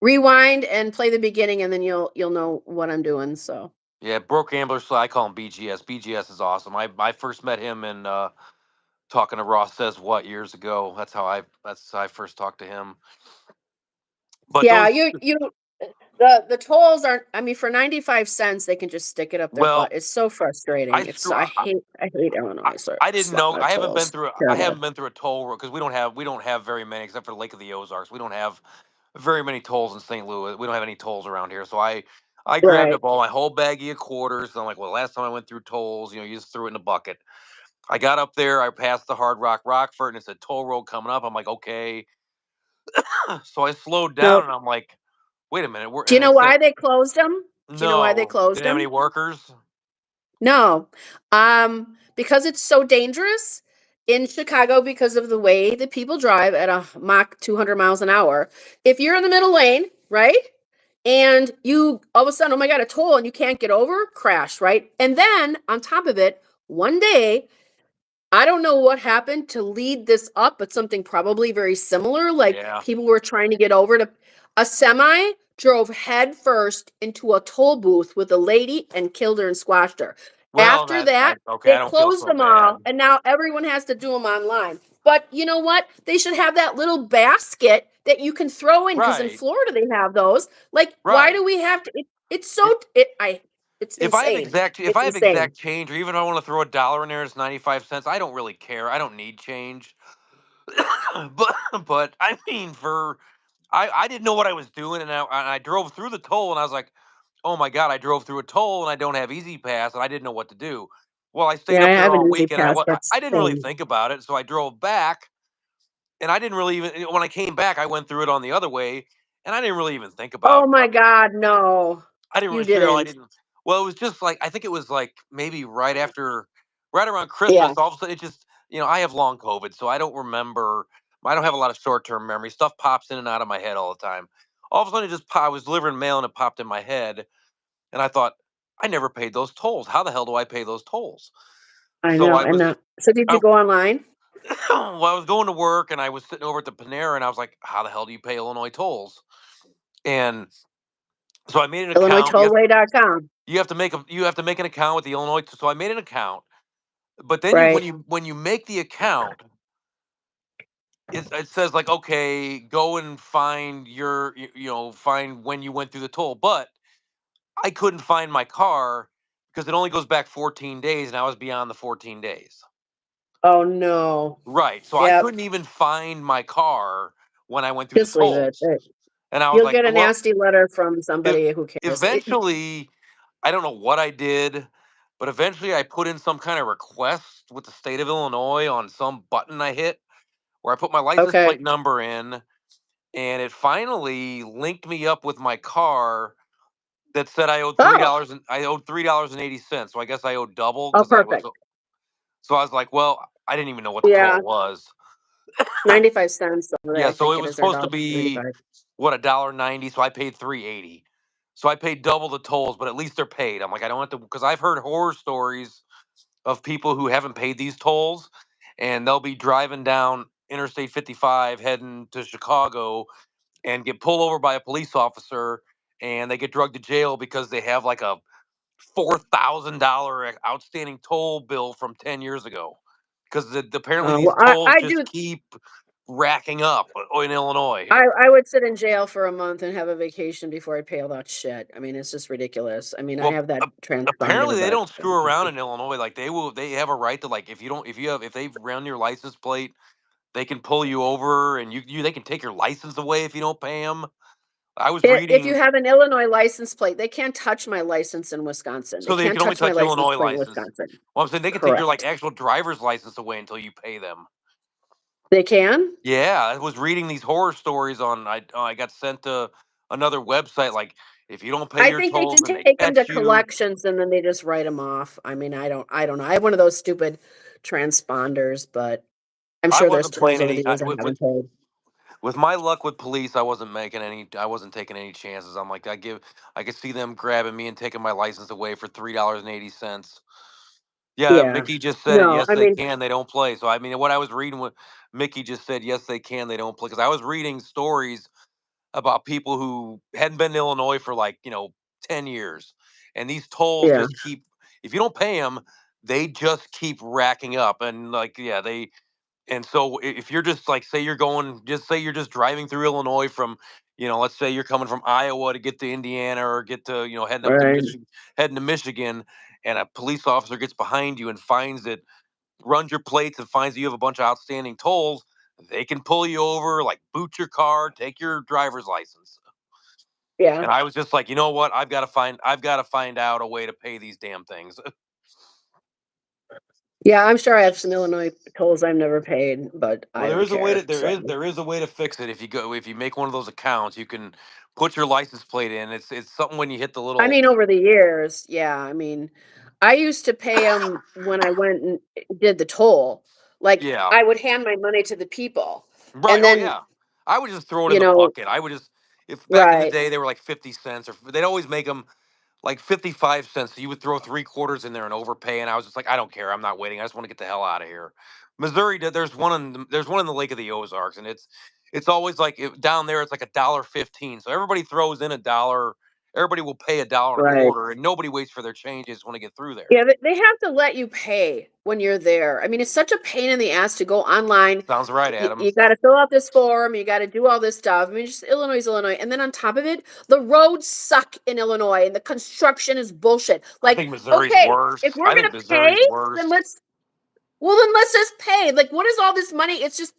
rewind and play the beginning, and then you'll know what I'm doing, so. Yeah, Broke Gambler, so I call him BGS. BGS is awesome. I first met him in talking to Ross Says What years ago. That's how I first talked to him. But Yeah, those the tolls aren't, I mean, for 95 cents, they can just stick it up their butt. well, It's so frustrating. I It's screw I hate I, Illinois, so I didn't know. tolls. I Terrible. haven't been through a toll road because we don't have very many except for Lake of the Ozarks. We don't have very many tolls in St. Louis. We don't have any tolls around here. So I grabbed Right. up all my whole baggie of quarters. And I'm like, well, last time I went through tolls, you just threw it in a bucket. I got up there. I passed the Hard Rock Rockford, and it said toll road coming up. I'm like, okay. So I slowed down, No. and I'm like, wait a minute. Do you And know it said why they closed them? Do you know why they no. closed Didn't have any them? workers. No. Because it's so dangerous in Chicago because of the way that people drive at a Mach 200 miles an hour. If you're in the middle lane, right? And you all of a sudden, oh my God, a toll and you can't get over, crash, right? And then on top of it, one day I don't know what happened to lead this up, but something probably very similar. Like Yeah. people were trying to get over to a semi drove head first into a toll booth with a lady and killed her and squashed her. Well, After that I that, okay. I they don't feel closed so them bad. all, and now everyone has to do them online. But you know what? They should have that little basket that you can throw in because in Right. Florida they have those. Like, why do Right. we have to? It's I- so it I it's insane. If It's I have insane. exact change, or even if I want to throw a dollar in there, it's 95 cents. I don't really care. I don't need change. but I mean, I didn't know what I was doing, and I drove through the toll, and I was like, oh my god, I drove through a toll, and I don't have Easy Pass, and I didn't know what to do. Well, I stayed Yeah, I up there have an all easy weekend. pass. I That's didn't really same. think about it, so I drove back, and I didn't really even when I came back, I went through it on the other way, and I didn't really even think Oh about. my god, no. I didn't You really Cheryl, I didn't. didn't. Well, it was just like I think it was like maybe right around Yeah. Christmas. All of a sudden, it just I have long COVID, so I don't remember. I don't have a lot of short term memory. Stuff pops in and out of my head all the time. All of a sudden, I was delivering mail and it popped in my head, and I thought, I never paid those tolls. How the hell do I pay those tolls? I So know, I and, was, so did you I, go online? well, I was going to work and I was sitting over at the Panera and I was like, how the hell do you pay Illinois tolls? And so I made an account. IllinoisTollway.com, You have to make an account with the Illinois. So I made an account. But then right. when you make the account, it says like, okay, go and find find when you went through the toll. But I couldn't find my car because it only goes back 14 days, and I was beyond the 14 days. Oh, no. Right. So I Yep, couldn't even find my car when I went through the just leave it. tolls. And I was You'll like, get a well, nasty letter from if somebody who cares. eventually, I don't know what I did, but eventually I put in some kind of request with the state of Illinois on some button I hit where I put my license Okay. plate number in, and it finally linked me up with my car that said Oh, I owed $3.80. So I guess I owed double oh, because perfect. so I was like, well, I didn't even know what the Yeah, toll was. 95 cents over there, Yeah, I so think it it was is, or supposed to be 1.85. what, $1.90, so I paid 3.80. So I paid double the tolls, but at least they're paid. I'm like, I don't have to, because I've heard horror stories of people who haven't paid these tolls, and they'll be driving down Interstate 55 heading to Chicago and get pulled over by a police officer, and they get drugged to jail because they have like a $4,000 outstanding toll bill from 10 years ago. Because apparently these Well, tolls I just do. keep racking up in Illinois. I would sit in jail for a month and have a vacation before I pay all that shit. I mean, it's just ridiculous. I mean, I Well, have that apparently transponder, they but don't screw around in Illinois. Like they have a right to, like, if they've run your license plate, they can pull you over and they can take your license away if you don't pay them. I was if you reading, have an Illinois license plate, they can't touch my license in Wisconsin. They so they can't can only touch my touch license Illinois plate in license. Wisconsin. Well, I'm saying they can take your like Correct. actual driver's license away until you pay them. They can? Yeah, I was reading these horror stories on. I got sent to another website. Like, if you don't pay I your think they tolls just and they take them to catch you, collections and then they just write them off. I mean, I don't know. I have one of those stupid transponders, but I'm I sure there's wasn't tolls playing over the years I with haven't paid. my luck with police. I wasn't taking any chances. I'm like, I could see them grabbing me and taking my license away for $3.80. Yeah, Yeah. Mickey just said it. No, Yes, I they mean, can. They don't play. So I mean, what I was reading, what Mickey just said, yes, they can. They don't play. Because I was reading stories about people who hadn't been to Illinois for, like, 10 years. And these tolls yeah, just keep, if you don't pay them, they just keep racking up. And like, yeah, and so if you're just like, say you're just driving through Illinois from, let's say you're coming from Iowa to get to Indiana or get to, heading up to right. Michigan, heading to Michigan, and a police officer gets behind you and finds it, runs your plates and finds that you have a bunch of outstanding tolls, they can pull you over, like boot your car, take your driver's license. Yeah. And I was just like, you know what? I've got to find out a way to pay these damn things. Yeah, I'm sure I have some Illinois tolls I've never paid, but Well, I don't care. So, there is a way to fix it. If you make one of those accounts, you can put your license plate in. It's something when you hit the I little. mean, over the years, yeah, I mean, I used to pay them when I went and did the toll. Like, Yeah. I would hand my money to the people, Right. and Oh then, yeah. I would just throw it in you the know, bucket. I would just, if back in the right, day they were like 50 cents, or they'd always make them like 55 cents. So you would throw three quarters in there and overpay. And I was just like, I don't care. I'm not waiting. I just want to get the hell out of here. Missouri, there's one in the Lake of the Ozarks, and it's always like, down there. It's like $1.15. So everybody throws in a dollar. Everybody will pay a dollar and a right. quarter, and nobody waits for their changes when they get through there. Yeah, they have to let you pay when you're there. I mean, it's such a pain in the ass to go online. Sounds right, Adam. You got to fill out this form. You got to do all this stuff. I mean, just Illinois is Illinois. And then on top of it, the roads suck in Illinois and the construction is bullshit. I Like, think Missouri's okay, if worse. we're I going think to pay, Missouri's then worse. let's just pay. Like, what is all this money? It's just,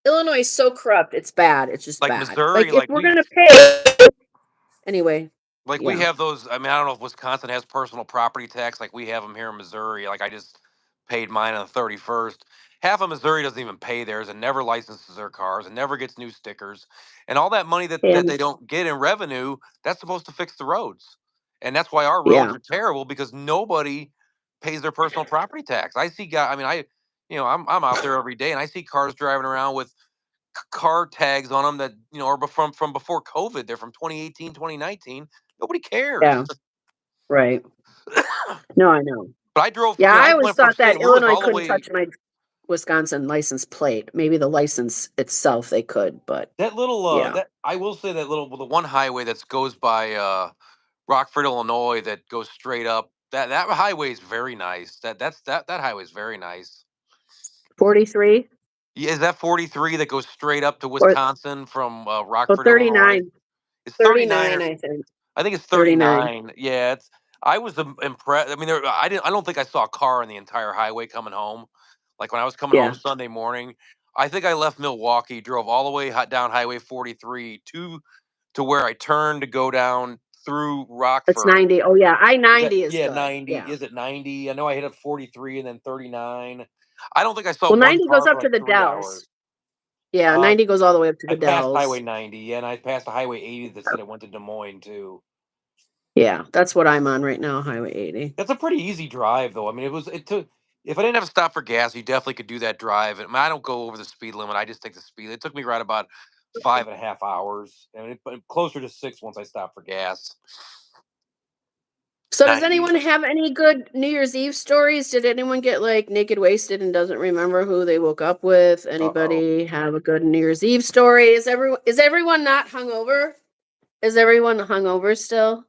Illinois is so corrupt. It's bad. It's just Like bad. Like, Missouri, if we're going to pay, anyway, we yeah, have those. I mean, I don't know if Wisconsin has personal property tax like we have them here in Missouri. Like, I just paid mine on the 31st. Half of Missouri doesn't even pay theirs and never licenses their cars and never gets new stickers. And all that money that and they don't get in revenue, that's supposed to fix the roads. And that's why our roads yeah, are terrible, because nobody pays their personal property tax. I see guy. I mean, I'm out there every day and I see cars driving around with car tags on them that are from before COVID. They're from 2018, 2019. Nobody cares. Yeah, right. No, I know. But I drove. Yeah, I I always went from thought that St. Louis Illinois all the couldn't way. touch my Wisconsin license plate. Maybe the license itself they could, but That little yeah. that I will say that little the one highway that goes by Rockford, Illinois, that goes straight up. That highway is very nice. That highway is very nice. 43 Yeah, is that 43 that goes straight up to or Wisconsin from oh, Rockford, Illinois? 39, It's 39 39, or I think. I think it's 39. 39. Yeah, it's I was impressed. I mean, I don't think I saw a car on the entire highway coming home. Like when I was coming home Yeah. Sunday morning, I think I left Milwaukee, drove all the way down Highway 43 to where I turned to go down through It's Rockford. 90. Oh, yeah, Is that I-90 is yeah, good. 90? Yeah. Is it 90? I know I hit up 43 and then 39. I don't think I saw Well, one 90 goes car for up to like the 3 Dells. hours. Yeah, Uh 90 goes all the way up to I the passed Highway Dells. 90, yeah, and I passed the Highway 80 that said it went to Des Moines too. Yeah, that's what I'm on right now, Highway 80. That's a pretty easy drive, though. I mean, it took. If I didn't have to stop for gas, you definitely could do that drive. And I, mean, I don't go over the speed limit. I just take the speed. It took me right about 5.5 hours, and but closer to 6 once I stopped for gas. So does 90. anyone have any good New Year's Eve stories? Did anyone get, like, naked wasted and doesn't remember who they woke up with? Uh-oh. Anybody have a good New Year's Eve story? Is everyone not hungover? Is everyone hungover still?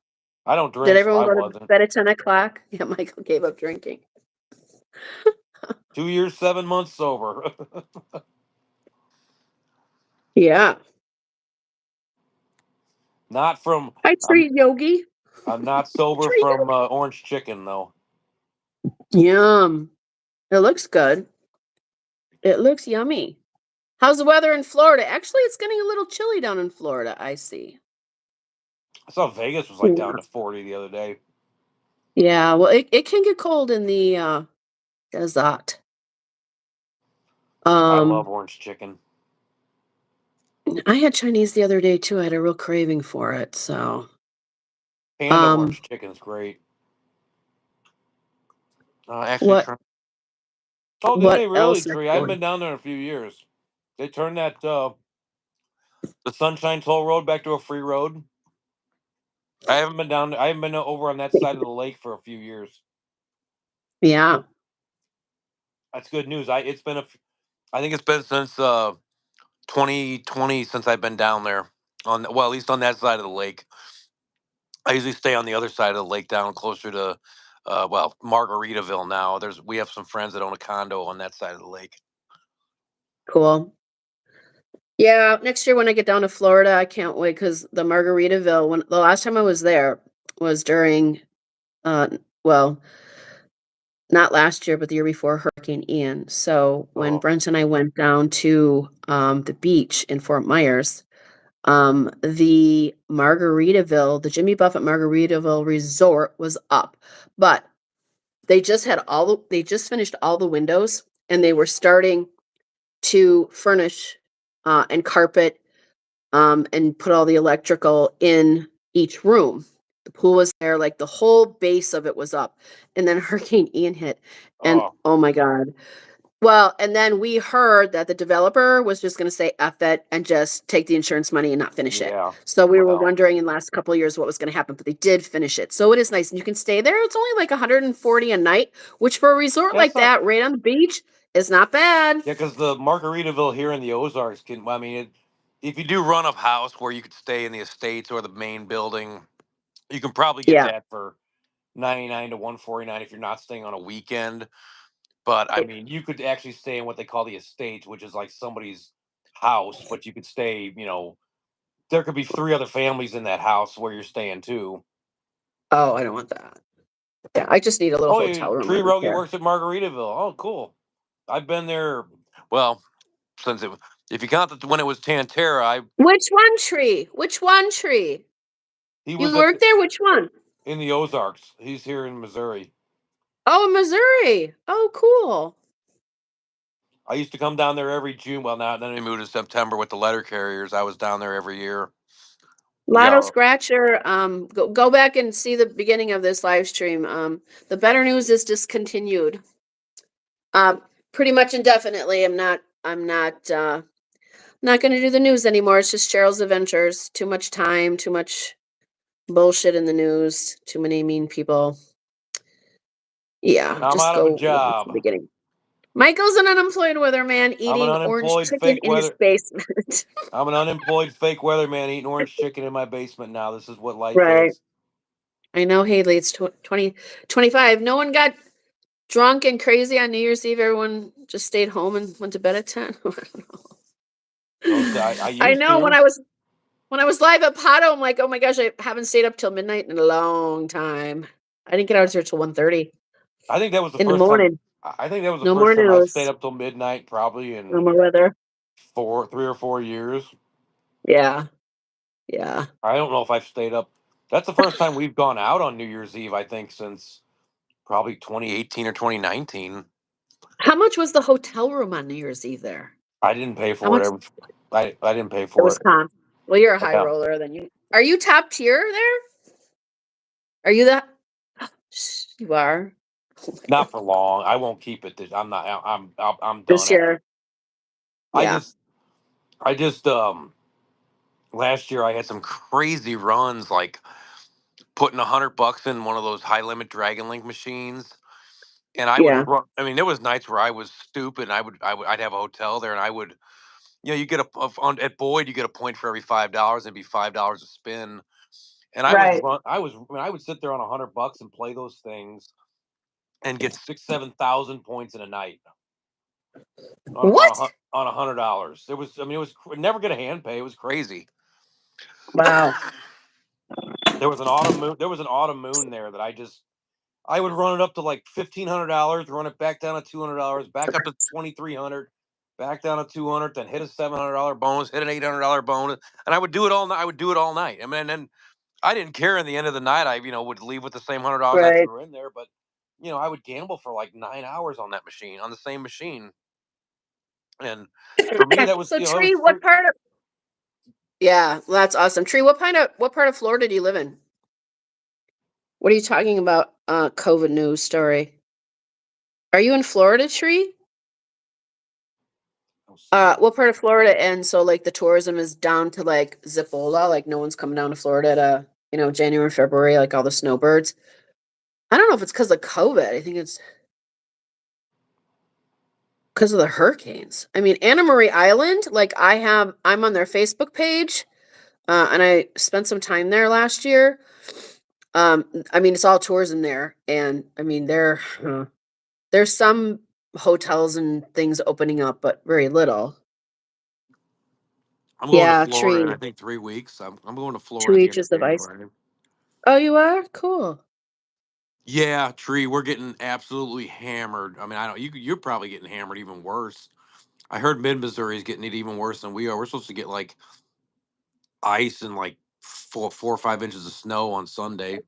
I don't Did drink, so everyone I go to wasn't. bed at 10 o'clock? Yeah, Michael gave up drinking. 2 years, 7 months sober. Yeah. Not from. Hi, I'm. Tree Yogi. I'm not sober Tree from Yogi. orange chicken though. Yum. It looks good. It looks yummy. How's the weather in Florida? Actually, it's getting a little chilly down in Florida, I see. I saw Vegas was like down Yeah. to 40 the other day. Yeah, well, it can get cold in the desert. I love Um, orange chicken. I had Chinese the other day too. I had a real craving for it. So, Panda um, orange chicken is great. Actually, what try. Oh, do what they really, else Tree? I haven't actually? been down there in a few years. They turned that the Sunshine Toll Road back to a free road. I haven't been down. I haven't been over on that side of the lake for a few years. Yeah, That's good news. I think it's been since 2020 since I've been down there. Well, at least on that side of the lake. I usually stay on the other side of the lake, down closer to Margaritaville. Now we have some friends that own a condo on that side of the lake. cool. Yeah, next year when I get down to Florida, I can't wait because the Margaritaville. When the last time I was there was during, well, not last year, but the year before Hurricane Ian. So when Oh, Brent and I went down to the beach in Fort Myers, the Margaritaville, the Jimmy Buffett Margaritaville Resort was up, but they just finished all the windows and they were starting to furnish and carpet and put all the electrical in each room. The pool was there, like the whole base of it was up. And then Hurricane Ian hit. And oh, oh my God. Well, and then we heard that the developer was just going to say F it and just take the insurance money and not finish it. yeah. So we were Well, wondering in the last couple of years what was going to happen, but they did finish it. So it is nice. And you can stay there. It's only like 140 a night, which for a resort yeah, it's like not. that, right on the beach, is not bad. Yeah, because the Margaritaville here in the Ozarks can. I mean, if you do run a house where you could stay in the estates or the main building, you can probably get Yeah. that for 99 to 149 if you're not staying on a weekend. But I mean, you could actually stay in what they call the estates, which is like somebody's house, but you could stay. There could be three other families in that house where you're staying too. Oh, I don't want that. Yeah, I just need a little Oh, hotel room. I Tree don't Rogie care. works at Margaritaville. Oh, cool. I've been there. Well, since if you count when it was Tantera, Which one tree? Which one tree? he You was work there? Which one? in the Ozarks. He's here in Missouri. Oh, in Missouri. Oh, cool. I used to come down there every June. Well, now then we moved to September with the letter carriers. I was down there every year. We Lotto got Scratcher, go back and see the beginning of this live stream. The better news is discontinued. Uh, Pretty much indefinitely. I'm not. Not gonna do the news anymore. It's just Cheryl's Adventures. Too much time, too much bullshit in the news, too many mean people. Yeah, I'm just out of a go right to the job. beginning. Michael's an unemployed weatherman I'm an eating orange unemployed chicken fake in his weather. basement. I'm an unemployed fake weatherman eating orange chicken in my basement now. This is what life Right. is. I know, Haley, it's 2025. No one got drunk and crazy on New Year's Eve. Everyone just stayed home and went to bed at 10. I don't Most know. I I used know to. when I was live at Pato, I'm like, oh my gosh, I haven't stayed up till midnight in a long time. I didn't get out of here till 1:30 I think that was the in the first time. morning. I think that was the No first more time I stayed news. up till midnight, probably No in more weather. 3 or 4 years. Yeah. Yeah. I don't know if I've stayed up. That's the first time we've gone out on New Year's Eve, I think, since probably 2018 or 2019. How much was the hotel room on New Year's Eve there? I didn't pay How for much? it. I didn't pay It for was it. comp. Well, you're a high Yeah, roller, then you are you top tier there? Are you that? You are. Oh my god. not for long. I won't keep it. I'm not. I'm done. This year. I Yeah. just I just last year I had some crazy runs, like putting $100 in one of those high limit Dragon Link machines. And I would Yeah. run. I mean, there was nights where I was stupid, and I'd have a hotel there, and I would, you get at Boyd, you get a point for every $5. It'd be $5 a spin, and I would Right. run. I would sit there on $100 and play those things and get 6, 7 thousand points in a night What? on $100. It was. I mean, it was never get a hand pay. It was crazy. Wow. There was an autumn moon. There was an autumn moon there that I would run it up to like $1,500, run it back down to $200, back up to 2,300, back down to 200, then hit a $700 bonus, hit an $800 bonus, and I would do it all night. I would do it all night. I mean, and then I didn't care. In the end of the night, I would leave with the same $100 I Right. threw in there, but I would gamble for like 9 hours on that machine, on the same machine, and for me, that was So it was Tree, free. what part of Yeah, well, that's awesome. Tree, what part of Florida do you live in? What are you talking about? COVID news story. Are you in Florida, Tree? Oh, see, What part of Florida? And so like the tourism is down to like Zipola, like no one's coming down to Florida to, January, February, like all the snowbirds. I don't know if it's because of COVID. I think it's because of the hurricanes. I mean, Anna Marie Island, like I'm on their Facebook page, and I spent some time there last year. I mean, it's all tourism there, and I mean, there's some hotels and things opening up, but very little. I'm going to Yeah, Florida in tree. I think 3 weeks. I'm going to Florida Two at the end of inches of ice. January. Oh, you are? Cool. Yeah, tree. We're getting absolutely hammered. I mean, I don't. You're probably getting hammered even worse. I heard mid Missouri is getting it even worse than we are. We're supposed to get like ice and like 4 or 5 inches of snow on Sunday.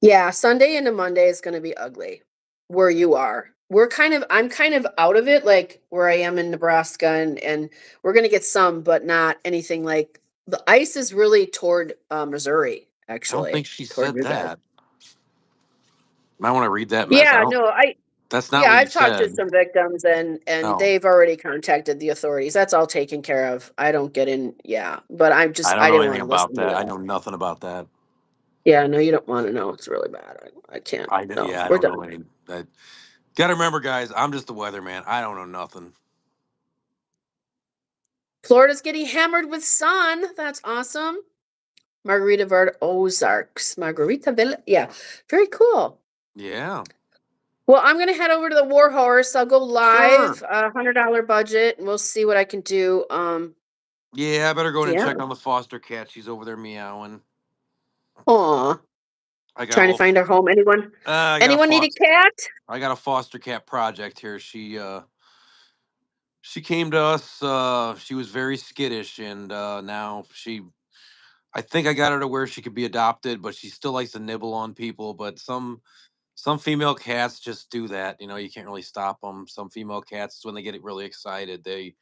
Yeah, Sunday into Monday is gonna be ugly where you are. I'm kind of out of it, like where I am in Nebraska and we're gonna get some, but not anything like the ice is really toward Missouri, I don't think actually, she toward said you guys. that. I want to read that mess. I Yeah, don't. no, That's not yeah, what you I've talked to said. some victims and No, they've already contacted the authorities. That's all taken care of. I don't get in, yeah, but I don't I know didn't anything want to about listen to that. I that. know nothing about that. Yeah, no, you don't want to know. It's really bad. I can't. No, Yeah, I we're don't done. know any. Got to remember, guys. I'm just the weatherman. I don't know nothing. Florida's getting hammered with sun. That's awesome. Margaritaville Ozarks. Margaritaville. Yeah, very cool. Yeah, Well, I'm gonna head over to the War Horse. I'll go sure. live, $100 budget, and we'll see what I can do. Yeah, I better go in and Yeah. check on the foster cat. She's over there meowing. Aw. I got a Trying to little. find her home. Anyone? I got a Anyone need a foster. cat? I got a foster cat project here. She came to us. She was very skittish, and now I think I got her to where she could be adopted, but she still likes to nibble on people. But some female cats just do that. You can't really stop them. Some female cats, when they get really excited, they're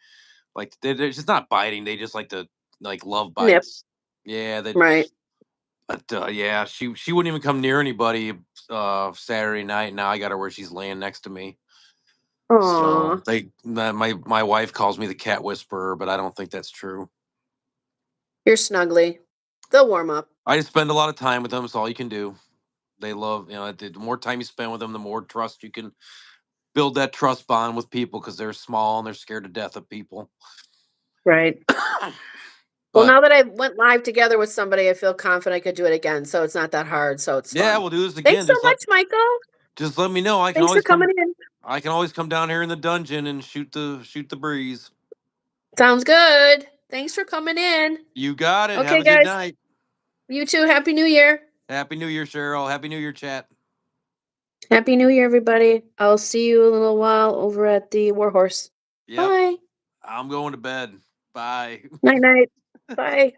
just not biting. They just like to like love Nip. bites. Yeah, they. Right. But yeah, she wouldn't even come near anybody Saturday night. Now I got her where she's laying next to me. Aw, So my wife calls me the cat whisperer, but I don't think that's true. you're snuggly. They'll warm up. I just spend a lot of time with them. It's all you can do. They love, the more time you spend with them, the more trust you can build that trust bond with people because they're small and they're scared to death of people. Right. Well, But now that I went live together with somebody, I feel confident I could do it again, so it's not that hard, so it's yeah, fun. we'll do this Thanks again. so much, Michael. Just let me know. Thanks for coming in. I can always come down here in the dungeon and shoot the breeze. Sounds good. Thanks for coming in. You got it. Have Okay, a good guys. night. You too. Happy New Year. Happy New Year, Cheryl. Happy New Year, chat. Happy New Year, everybody. I'll see you in a little while over at the Warhorse. Yep. Bye. I'm going to bed. Bye. Night night. Bye.